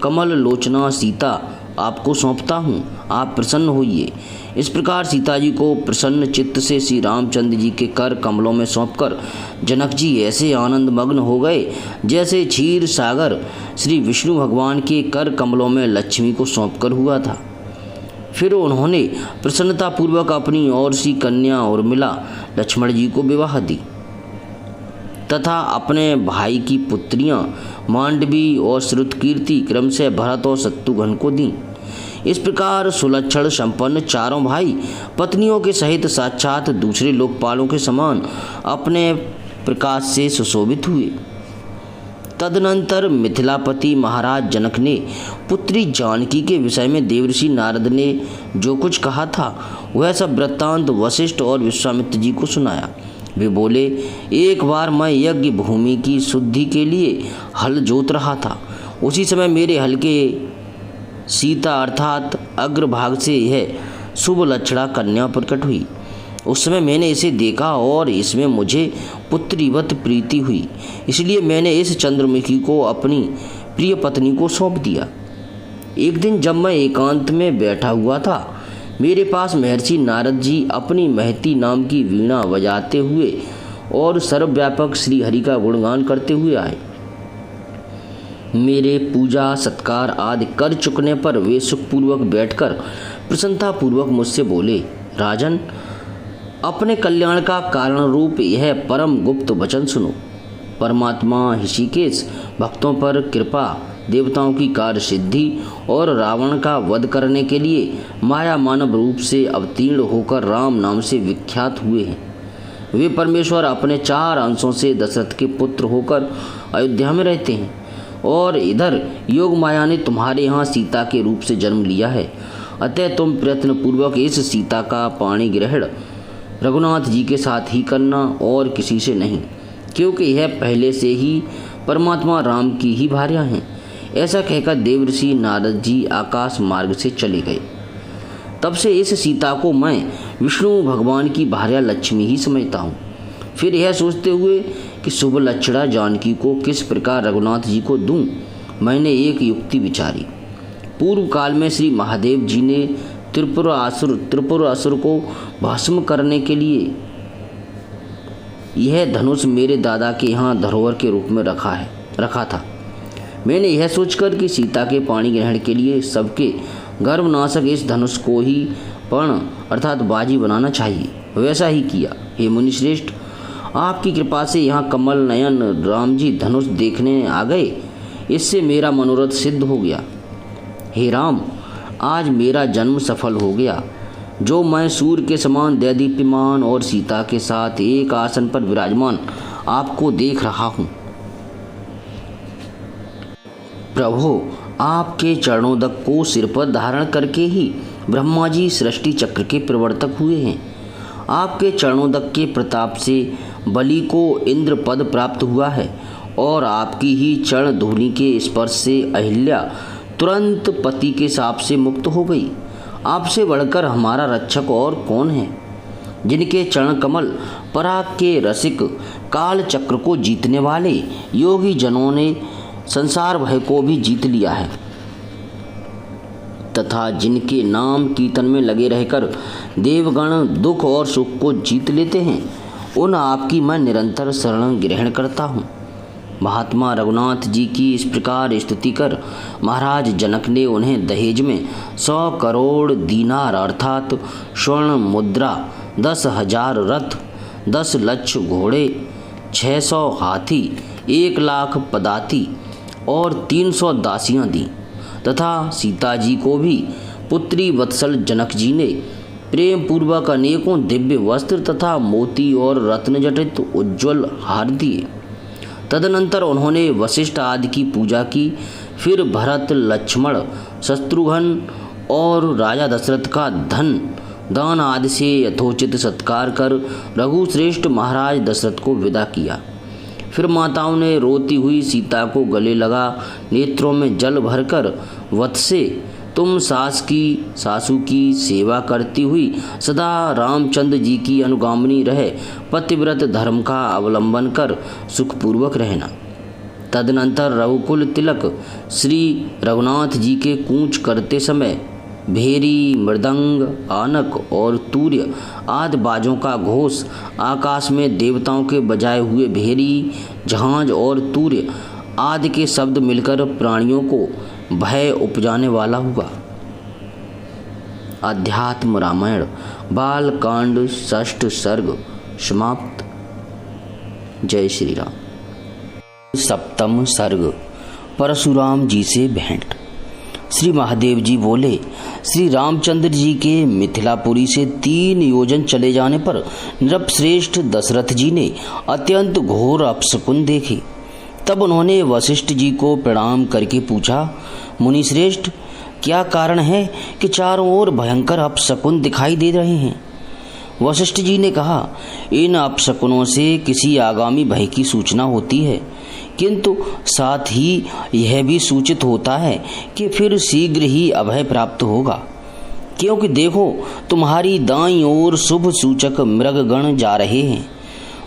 कमल लोचना सीता आपको सौंपता हूँ, आप प्रसन्न होइए। इस प्रकार सीता जी को प्रसन्न चित्त से श्री रामचंद्र जी के कर कमलों में सौंपकर जनक जी ऐसे आनंद मग्न हो गए जैसे क्षीर सागर श्री विष्णु भगवान के कर कमलों में लक्ष्मी को सौंपकर हुआ था। फिर उन्होंने प्रसन्नतापूर्वक अपनी और सी कन्या उर्मिला लक्ष्मण जी को विवाह दी तथा अपने भाई की पुत्रियां मांडवी और श्रुतकीर्ति क्रम से भरत और शत्रुघ्न को दी। इस प्रकार सुलक्षण संपन्न चारों भाई पत्नियों के सहित साक्षात दूसरे लोकपालों के समान अपने प्रकाश से सुशोभित हुए। तदनंतर मिथिलापति महाराज जनक ने पुत्री जानकी के विषय में देवर्षि नारद ने जो कुछ कहा था वह सब वृत्तांत वशिष्ठ और विश्वामित्र जी को सुनाया। वे बोले, एक बार मैं यज्ञ भूमि की शुद्धि के लिए हल जोत रहा था। उसी समय मेरे हल के सीता अर्थात अग्रभाग से यह शुभ लक्षणा कन्या प्रकट हुई। उस समय मैंने इसे देखा और इसमें मुझे पुत्रीवत प्रीति हुई, इसलिए मैंने इस चंद्रमुखी को अपनी प्रिय पत्नी को सौंप दिया। एक दिन जब मैं एकांत में बैठा हुआ था, मेरे पास महर्षि नारद जी अपनी महती नाम की वीणा बजाते हुए और सर्वव्यापक श्री हरि का गुणगान करते हुए आए। मेरे पूजा सत्कार आदि कर चुकने पर वे सुखपूर्वक बैठकर प्रसन्नतापूर्वक मुझसे बोले, राजन, अपने कल्याण का कारण रूप यह परम गुप्त वचन सुनो। परमात्मा ऋषिकेश भक्तों पर कृपा, देवताओं की कार्य सिद्धि और रावण का वध करने के लिए माया मानव रूप से अवतीर्ण होकर राम नाम से विख्यात हुए हैं। वे परमेश्वर अपने 4 अंशों से दशरथ के पुत्र होकर अयोध्या में रहते हैं और इधर योग माया ने तुम्हारे यहाँ सीता के रूप से जन्म लिया है। अतः तुम प्रयत्नपूर्वक इस सीता का पाणी ग्रहण रघुनाथ जी के साथ ही करना और किसी से नहीं, क्योंकि यह पहले से ही परमात्मा राम की ही भार्या हैं। ऐसा कहकर देवर्षि नारद जी आकाश मार्ग से चले गए। तब से इस सीता को मैं विष्णु भगवान की भार्या लक्ष्मी ही समझता हूँ। फिर यह सोचते हुए कि शुभ लक्षणा जानकी को किस प्रकार रघुनाथ जी को दूँ, मैंने एक युक्ति विचारी। पूर्व काल में श्री महादेव जी ने त्रिपुर असुर को भस्म करने के लिए यह धनुष मेरे दादा के यहाँ धरोहर के रूप में रखा था। मैंने यह सोचकर कि सीता के पाणी ग्रहण के लिए सबके गर्भनाशक इस धनुष को ही पर्ण अर्थात बाजी बनाना चाहिए, वैसा ही किया। हे मुनिश्रेष्ठ, आपकी कृपा से यहाँ कमल नयन राम जी धनुष देखने आ गए, इससे मेरा मनोरथ सिद्ध हो गया। हे राम, आज मेरा जन्म सफल हो गया। जो मैं सूर्य के समान दैदीप्यमान और सीता के साथ एक आसन पर विराजमान आपको देख रहा हूँ। प्रभु, आपके चरणों तक को सिर पर धारण करके ही ब्रह्मा जी सृष्टि चक्र के प्रवर्तक हुए हैं। आपके चरणों तक के प्रताप से बलि को इंद्र पद प्राप्त हुआ है और आपकी ही चरण धूलि के स्पर्श से अहिल्या तुरंत पति के शाप से मुक्त हो गई। आपसे बढ़कर हमारा रक्षक और कौन है, जिनके चरण कमल पराग के रसिक काल चक्र को जीतने वाले योगी जनों ने संसार भय को भी जीत लिया है तथा जिनके नाम कीर्तन में लगे रहकर देवगण दुख और सुख को जीत लेते हैं, उन आपकी मैं निरंतर शरण ग्रहण करता हूँ। महात्मा रघुनाथ जी की इस प्रकार स्तुति कर महाराज जनक ने उन्हें दहेज में 100 करोड़ दीनार अर्थात स्वर्ण मुद्रा, 10,000 रथ, 10 लाख घोड़े, 600 हाथी, 1 लाख पदाती और 300 दासियां दी तथा सीता जी को भी पुत्री वत्सल जनक जी ने प्रेम पूर्वक अनेकों दिव्य वस्त्र तथा मोती और रत्न जटित उज्ज्वल हार दिए। तदनंतर उन्होंने वशिष्ठ आदि की पूजा की। फिर भरत, लक्ष्मण, शत्रुघ्न और राजा दशरथ का धन दान आदि से यथोचित सत्कार कर रघुश्रेष्ठ महाराज दशरथ को विदा किया। फिर माताओं ने रोती हुई सीता को गले लगा नेत्रों में जल भरकर, वत्से तुम सासू की सेवा करती हुई सदा रामचंद्र जी की अनुगामिनी रहे, पतिव्रत धर्म का अवलंबन कर सुखपूर्वक रहना। तदनंतर रघुकुल तिलक श्री रघुनाथ जी के कूच करते समय भेरी, मृदंग, आनक और तूर्य आदि बाजों का घोष, आकाश में देवताओं के बजाए हुए भेरी, झांझ और तूर्य आदि के शब्द मिलकर प्राणियों को भय उपजाने वाला हुआ। अध्यात्म रामायण बालकांड 6 सर्ग समाप्त। जय श्री राम। 7वां सर्ग परशुराम जी से भेंट। श्री महादेव जी बोले, श्री रामचंद्र जी के मिथिलापुरी से 3 योजन चले जाने पर नृपश्रेष्ठ दशरथ जी ने अत्यंत घोर अपशकुन देखे। तब उन्होंने वशिष्ठ जी को प्रणाम करके पूछा, मुनिश्रेष्ठ, क्या कारण है कि चारों ओर भयंकर अपशकुन दिखाई दे रहे हैं? वशिष्ठ जी ने कहा, इन अपशकुनों से किसी आगामी भय की सूचना होती है, किंतु साथ ही यह भी सूचित होता है कि फिर शीघ्र ही अभय प्राप्त होगा। क्योंकि देखो, तुम्हारी दाईं ओर शुभ सूचक मृगगण जा रहे हैं।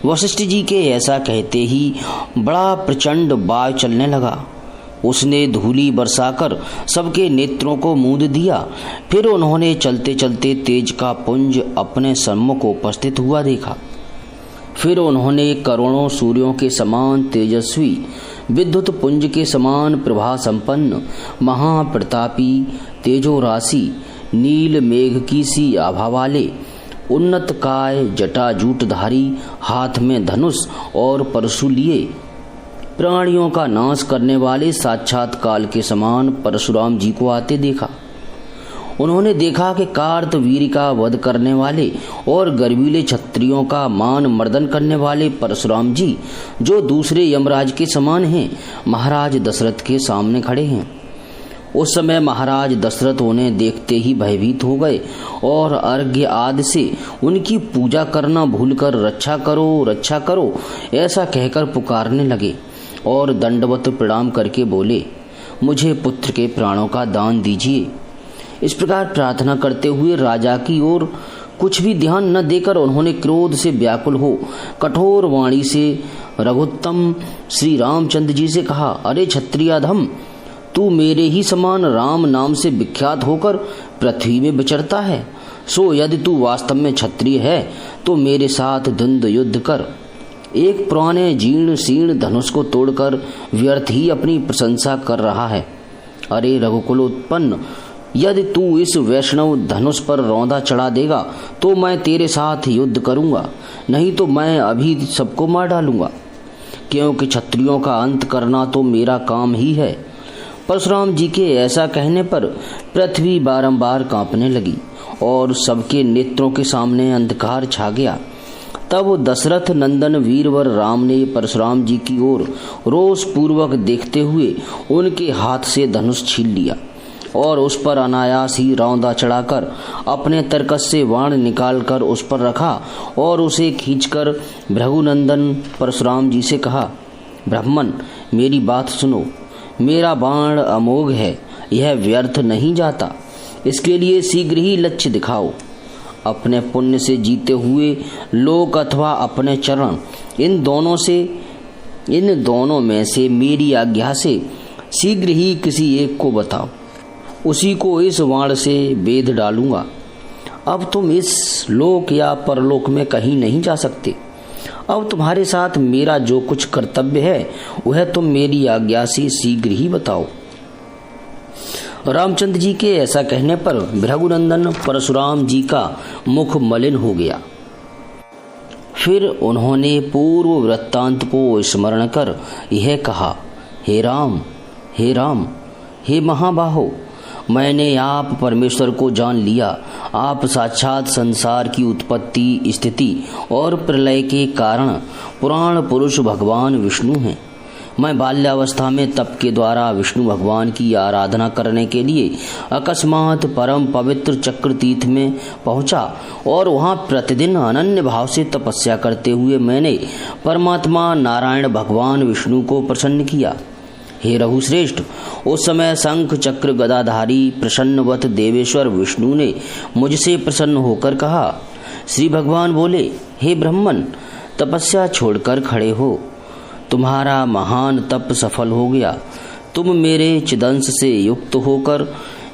वशिष्ठ जी के ऐसा कहते ही बड़ा प्रचंड वायु चलने लगा। उसने धूली बरसाकर सबके नेत्रों को मूंद दिया। फिर उन्होंने चलते चलते तेज का पुंज अपने सम्मुख उपस्थित हुआ देखा। फिर उन्होंने करोड़ों सूर्यों के समान तेजस्वी, विद्युत पुंज के समान प्रभा संपन्न, महाप्रतापी, तेजो राशि, नील मेघ की सी आभा वाले, उन्नत काय, जटाजूटधारी, हाथ में धनुष और परशु लिए, प्राणियों का नाश करने वाले साक्षात काल के समान परशुराम जी को आते देखा। उन्होंने देखा कि कार्तवीर्य का वध करने वाले और गर्वीले क्षत्रियों का मान मर्दन करने वाले परशुराम जी, जो दूसरे यमराज के समान हैं, महाराज दशरथ के सामने खड़े हैं। उस समय महाराज दशरथ उन्हें देखते ही भयभीत हो गए और अर्घ्य आदि से उनकी पूजा करना भूलकर रक्षा करो ऐसा कहकर पुकारने लगे और दंडवत प्रणाम करके बोले, मुझे पुत्र के प्राणों का दान दीजिए। इस प्रकार प्रार्थना करते हुए राजा की ओर कुछ भी ध्यान न देकर उन्होंने क्रोध से व्याकुल हो कठोर वाणी से रघुत्तम श्री रामचंद्र जी से कहा, अरे क्षत्रियाधम, तू मेरे ही समान राम नाम से विख्यात होकर पृथ्वी में विचरता है। सो यदि तू वास्तव में क्षत्रिय है तो मेरे साथ द्वंद्व युद्ध कर। एक पुराने जीर्ण शीर्ण धनुष को तोड़कर व्यर्थ ही अपनी प्रशंसा कर रहा है। अरे रघुकुलोत्पन्न, यदि तू इस वैष्णव धनुष पर रौंदा चढ़ा देगा तो मैं तेरे साथ युद्ध करूंगा, नहीं तो मैं अभी सबको मार डालूंगा, क्योंकि क्षत्रियों का अंत करना तो मेरा काम ही है। परशुराम जी के ऐसा कहने पर पृथ्वी बारंबार कांपने लगी और सबके नेत्रों के सामने अंधकार छा गया। तब दशरथ नंदन वीरवर राम ने परशुराम जी की ओर रोष पूर्वक देखते हुए उनके हाथ से धनुष छीन लिया और उस पर अनायास ही रौंदा चढ़ाकर अपने तरकस से बाण निकालकर उस पर रखा और उसे खींचकर भृगुनंदन परशुराम जी से कहा, ब्राह्मण, मेरी बात सुनो। मेरा बाण अमोघ है, यह व्यर्थ नहीं जाता। इसके लिए शीघ्र ही लक्ष्य दिखाओ। अपने पुण्य से जीते हुए लोक अथवा अपने चरण, इन दोनों में से मेरी आज्ञा से शीघ्र ही किसी एक को बताओ, उसी को इस बाण से बेध डालूंगा। अब तुम इस लोक या परलोक में कहीं नहीं जा सकते। अब तुम्हारे साथ मेरा जो कुछ कर्तव्य है वह तुम मेरी आज्ञा से शीघ्र ही बताओ। रामचंद्र जी के ऐसा कहने पर भृगुनंदन परशुराम जी का मुख मलिन हो गया। फिर उन्होंने पूर्व वृत्तांत को स्मरण कर यह कहा, हे राम, हे महाबाहो, मैंने आप परमेश्वर को जान लिया। आप साक्षात संसार की उत्पत्ति, स्थिति और प्रलय के कारण पुराण पुरुष भगवान विष्णु हैं। मैं बाल्यावस्था में तप के द्वारा विष्णु भगवान की आराधना करने के लिए अकस्मात परम पवित्र चक्र तीर्थ में पहुंचा और वहां प्रतिदिन अनन्य भाव से तपस्या करते हुए मैंने परमात्मा नारायण भगवान विष्णु को प्रसन्न किया। हे रघुश्रेष्ठ, उस समय शंख चक्र गदाधारी प्रसन्नवत देवेश्वर विष्णु ने मुझसे प्रसन्न होकर कहा। श्री भगवान बोले, हे ब्राह्मण, तपस्या छोड़कर खड़े हो। तुम्हारा महान तप सफल हो गया। तुम मेरे चिदंश से युक्त होकर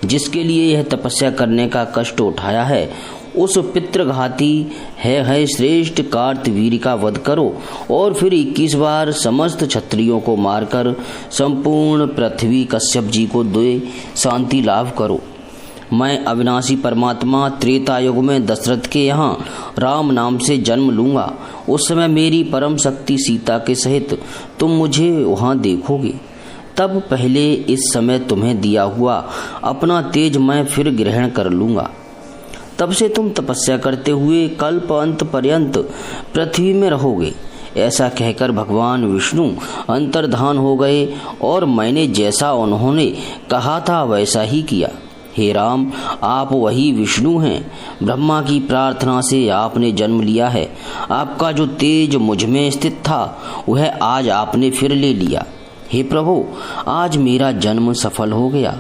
जिसके लिए यह तपस्या करने का कष्ट उठाया है, उस पितृघाती है श्रेष्ठ कार्तवीर का वध करो और फिर 21 बार समस्त क्षत्रियों को मारकर संपूर्ण पृथ्वी कश्यप जी को दे शांति लाभ करो। मैं अविनाशी परमात्मा त्रेता युग में दशरथ के यहाँ राम नाम से जन्म लूंगा। उस समय मेरी परम शक्ति सीता के सहित तुम मुझे वहाँ देखोगे। तब पहले इस समय तुम्हें दिया हुआ अपना तेज मैं फिर ग्रहण कर लूंगा। तब से तुम तपस्या करते हुए कल्प अंत पर्यंत पृथ्वी में रहोगे। ऐसा कहकर भगवान विष्णु अंतर्धान हो गए और मैंने जैसा उन्होंने कहा था वैसा ही किया। हे राम, आप वही विष्णु हैं। ब्रह्मा की प्रार्थना से आपने जन्म लिया है। आपका जो तेज मुझ में स्थित था वह आज आपने फिर ले लिया। हे प्रभु, आज मेरा जन्म सफल हो गया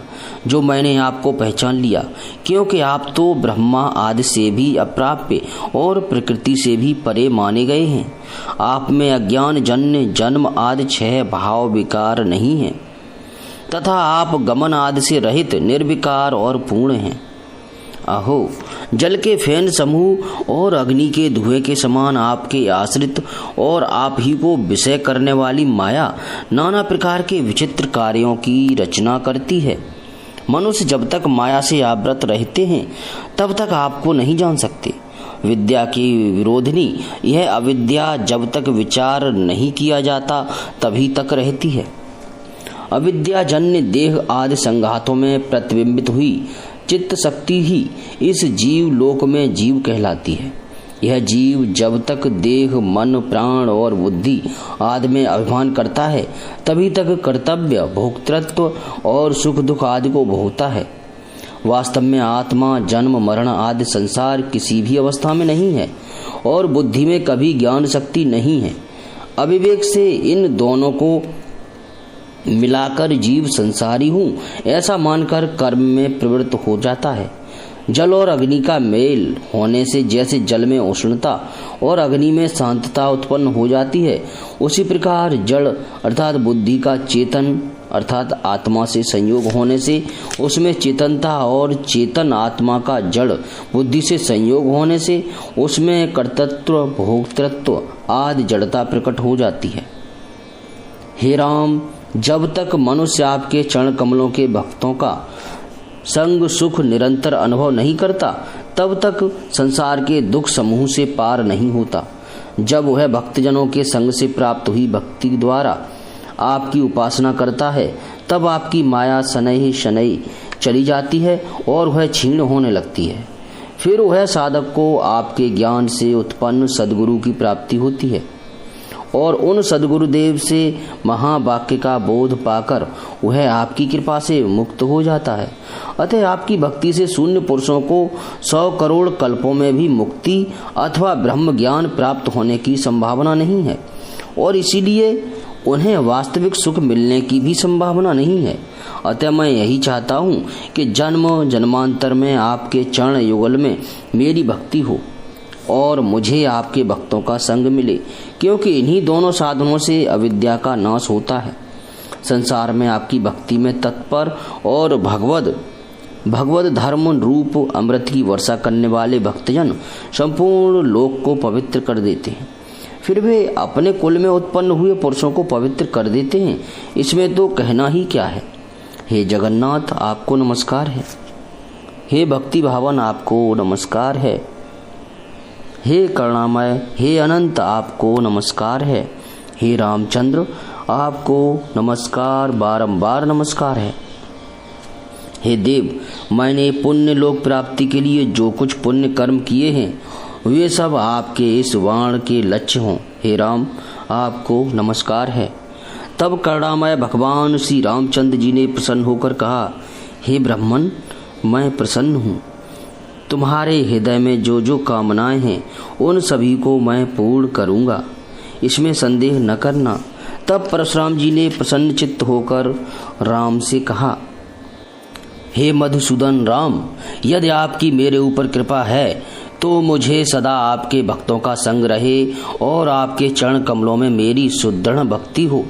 जो मैंने आपको पहचान लिया, क्योंकि आप तो ब्रह्मा आदि से भी अप्राप्य और प्रकृति से भी परे माने गए हैं। आप में अज्ञान जन्य जन्म आदि 6 भाव विकार नहीं हैं तथा आप गमन आदि से रहित निर्विकार और पूर्ण हैं। अहो, जल के फेन समूह और अग्नि के धुएं के समान आपके आश्रित और आप ही को विषय करने वाली माया नाना प्रकार के विचित्र कार्यों की रचना करती है। मनुष्य जब तक माया से आवृत रहते हैं तब तक आपको नहीं जान सकते। विद्या की विरोधिनी यह अविद्या जब तक विचार नहीं किया जाता तभी तक रहती है। अविद्याजन्य देह आदि संघातों में प्रतिबिंबित हुई चित्त शक्ति ही इस जीव लोक में जीव कहलाती है। यह जीव जब तक देह, मन, प्राण और बुद्धि आदि में अभिमान करता है तभी तक कर्तव्य, भोक्तृत्व और सुख दुख आदि को भोगता है। वास्तव में आत्मा जन्म मरण आदि संसार किसी भी अवस्था में नहीं है और बुद्धि में कभी ज्ञान शक्ति नहीं है। अविवेक से इन दोनों को मिलाकर जीव संसारी हूँ ऐसा मानकर कर्म में प्रवृत्त हो जाता है। जल और अग्नि का मेल होने से जैसे जल में उष्णता और अग्नि में शांतता उत्पन्न हो जाती है, उसी प्रकार जड़ अर्थात बुद्धि का चेतन अर्थात आत्मा से संयोग होने से उसमें चेतनता और चेतन आत्मा का जड़ बुद्धि से संयोग होने से उसमें कर्तृत्व, भोक्तृत्व आदि जड़ता प्रकट हो जाती है। हे राम, जब तक मनुष्य आपके चरण कमलों के भक्तों का संग सुख निरंतर अनुभव नहीं करता तब तक संसार के दुख समूह से पार नहीं होता। जब वह भक्तजनों के संग से प्राप्त हुई भक्ति द्वारा आपकी उपासना करता है तब आपकी माया शनैः शनैः चली जाती है और वह क्षीण होने लगती है। फिर वह साधक को आपके ज्ञान से उत्पन्न सद्गुरु की प्राप्ति होती है और उन सद्गुरुदेव से महावाक्य का बोध पाकर वह आपकी कृपा से मुक्त हो जाता है। अतः आपकी भक्ति से शून्य पुरुषों को 100 करोड़ कल्पों में भी मुक्ति अथवा ब्रह्म ज्ञान प्राप्त होने की संभावना नहीं है और इसीलिए उन्हें वास्तविक सुख मिलने की भी संभावना नहीं है। अतः मैं यही चाहता हूँ कि जन्म जन्मांतर में आपके चरण युगल में मेरी भक्ति हो और मुझे आपके भक्तों का संग मिले, क्योंकि इन्हीं दोनों साधनों से अविद्या का नाश होता है। संसार में आपकी भक्ति में तत्पर और भगवद धर्म रूप अमृत की वर्षा करने वाले भक्तजन संपूर्ण लोक को पवित्र कर देते हैं। फिर वे अपने कुल में उत्पन्न हुए पुरुषों को पवित्र कर देते हैं। इसमें तो कहना ही क्या है। हे जगन्नाथ, आपको नमस्कार है। हे भक्ति भावन, आपको नमस्कार है। हे करुणामय, हे अनंत, आपको नमस्कार है। हे रामचंद्र, आपको नमस्कार, बारंबार नमस्कार है। हे देव, मैंने पुण्य लोक प्राप्ति के लिए जो कुछ पुण्य कर्म किए हैं वे सब आपके इस वाण के लक्ष्य हों। हे राम, आपको नमस्कार है। तब करुणामय भगवान श्री रामचंद्र जी ने प्रसन्न होकर कहा, हे ब्राह्मण, मैं प्रसन्न हूँ। तुम्हारे हृदय में जो जो कामनाएं हैं उन सभी को मैं पूर्ण करूँगा, इसमें संदेह न करना। तब परशुराम जी ने प्रसन्न चित्त होकर राम से कहा, हे मधुसूदन राम, यदि आपकी मेरे ऊपर कृपा है तो मुझे सदा आपके भक्तों का संग रहे और आपके चरण कमलों में मेरी सुदृढ़ भक्ति हो,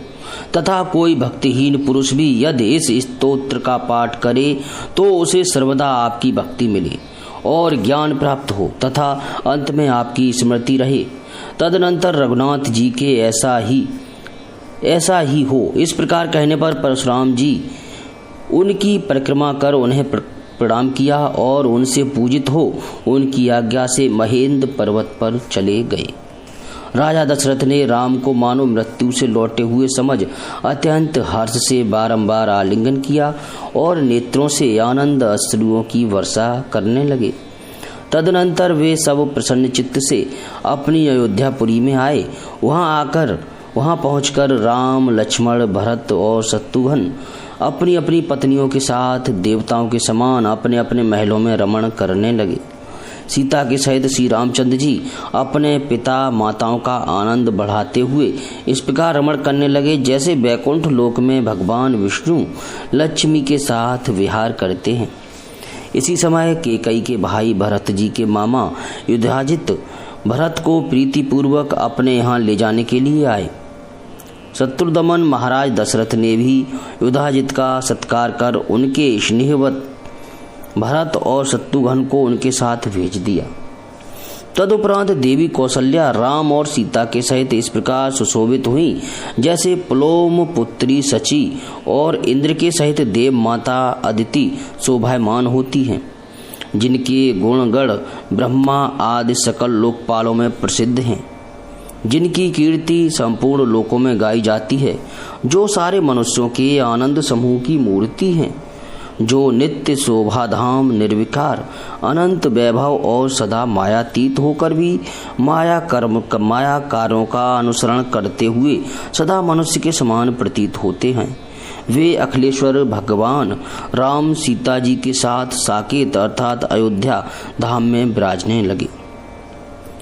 तथा कोई भक्तिहीन पुरुष भी यदि इस स्तोत्र का पाठ करे तो उसे सर्वदा आपकी भक्ति मिले और ज्ञान प्राप्त हो तथा अंत में आपकी स्मृति रहे। तदनंतर रघुनाथ जी के ऐसा ही हो। इस प्रकार कहने पर परशुराम जी उनकी परिक्रमा कर उन्हें प्रणाम किया और उनसे पूजित हो उनकी आज्ञा से महेंद्र पर्वत पर चले गए। राजा दशरथ ने राम को मानो मृत्यु से लौटे हुए समझ अत्यंत हर्ष से बारंबार आलिंगन किया और नेत्रों से आनंद अश्रुओं की वर्षा करने लगे। तदनंतर वे सब प्रसन्न चित्त से अपनी अयोध्यापुरी में आए। वहां पहुंचकर राम, लक्ष्मण, भरत और शत्रुघ्न अपनी अपनी पत्नियों के साथ देवताओं के समान अपने अपने महलों में रमण करने लगे। सीता के सहित श्री रामचंद्र जी अपने पिता माताओं का आनंद बढ़ाते हुए इस प्रकार रमण करने लगे जैसे वैकुंठ लोक में भगवान विष्णु लक्ष्मी के साथ विहार करते हैं। इसी समय कैकेयी के भाई भरत जी के मामा युधाजित भरत को प्रीतिपूर्वक अपने यहाँ ले जाने के लिए आए। शत्रुदमन महाराज दशरथ ने भी युधाजित का सत्कार कर उनके स्नेहवत भरत और शत्रुघ्न को उनके साथ भेज दिया। तदुपरांत देवी कौशल्या राम और सीता के सहित इस प्रकार सुशोभित हुई जैसे पुलोम पुत्री सची और इंद्र के सहित देव माता अदिति शोभायमान होती हैं, जिनके गुणगण ब्रह्मा आदि सकल लोकपालों में प्रसिद्ध हैं, जिनकी कीर्ति संपूर्ण लोकों में गाई जाती है, जो सारे मनुष्यों के आनंद समूह की मूर्ति हैं, जो नित्य शोभाधाम निर्विकार अनंत वैभव और सदा मायातीत होकर भी माया कार्यों का अनुसरण करते हुए सदा मनुष्य के समान प्रतीत होते हैं। वे अखिलेश्वर भगवान राम सीता जी के साथ साकेत अर्थात अयोध्या धाम में विराजने लगे।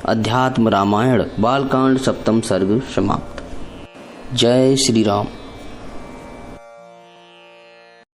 अध्यात्म रामायण बालकांड 7वां सर्ग समाप्त। जय श्री राम।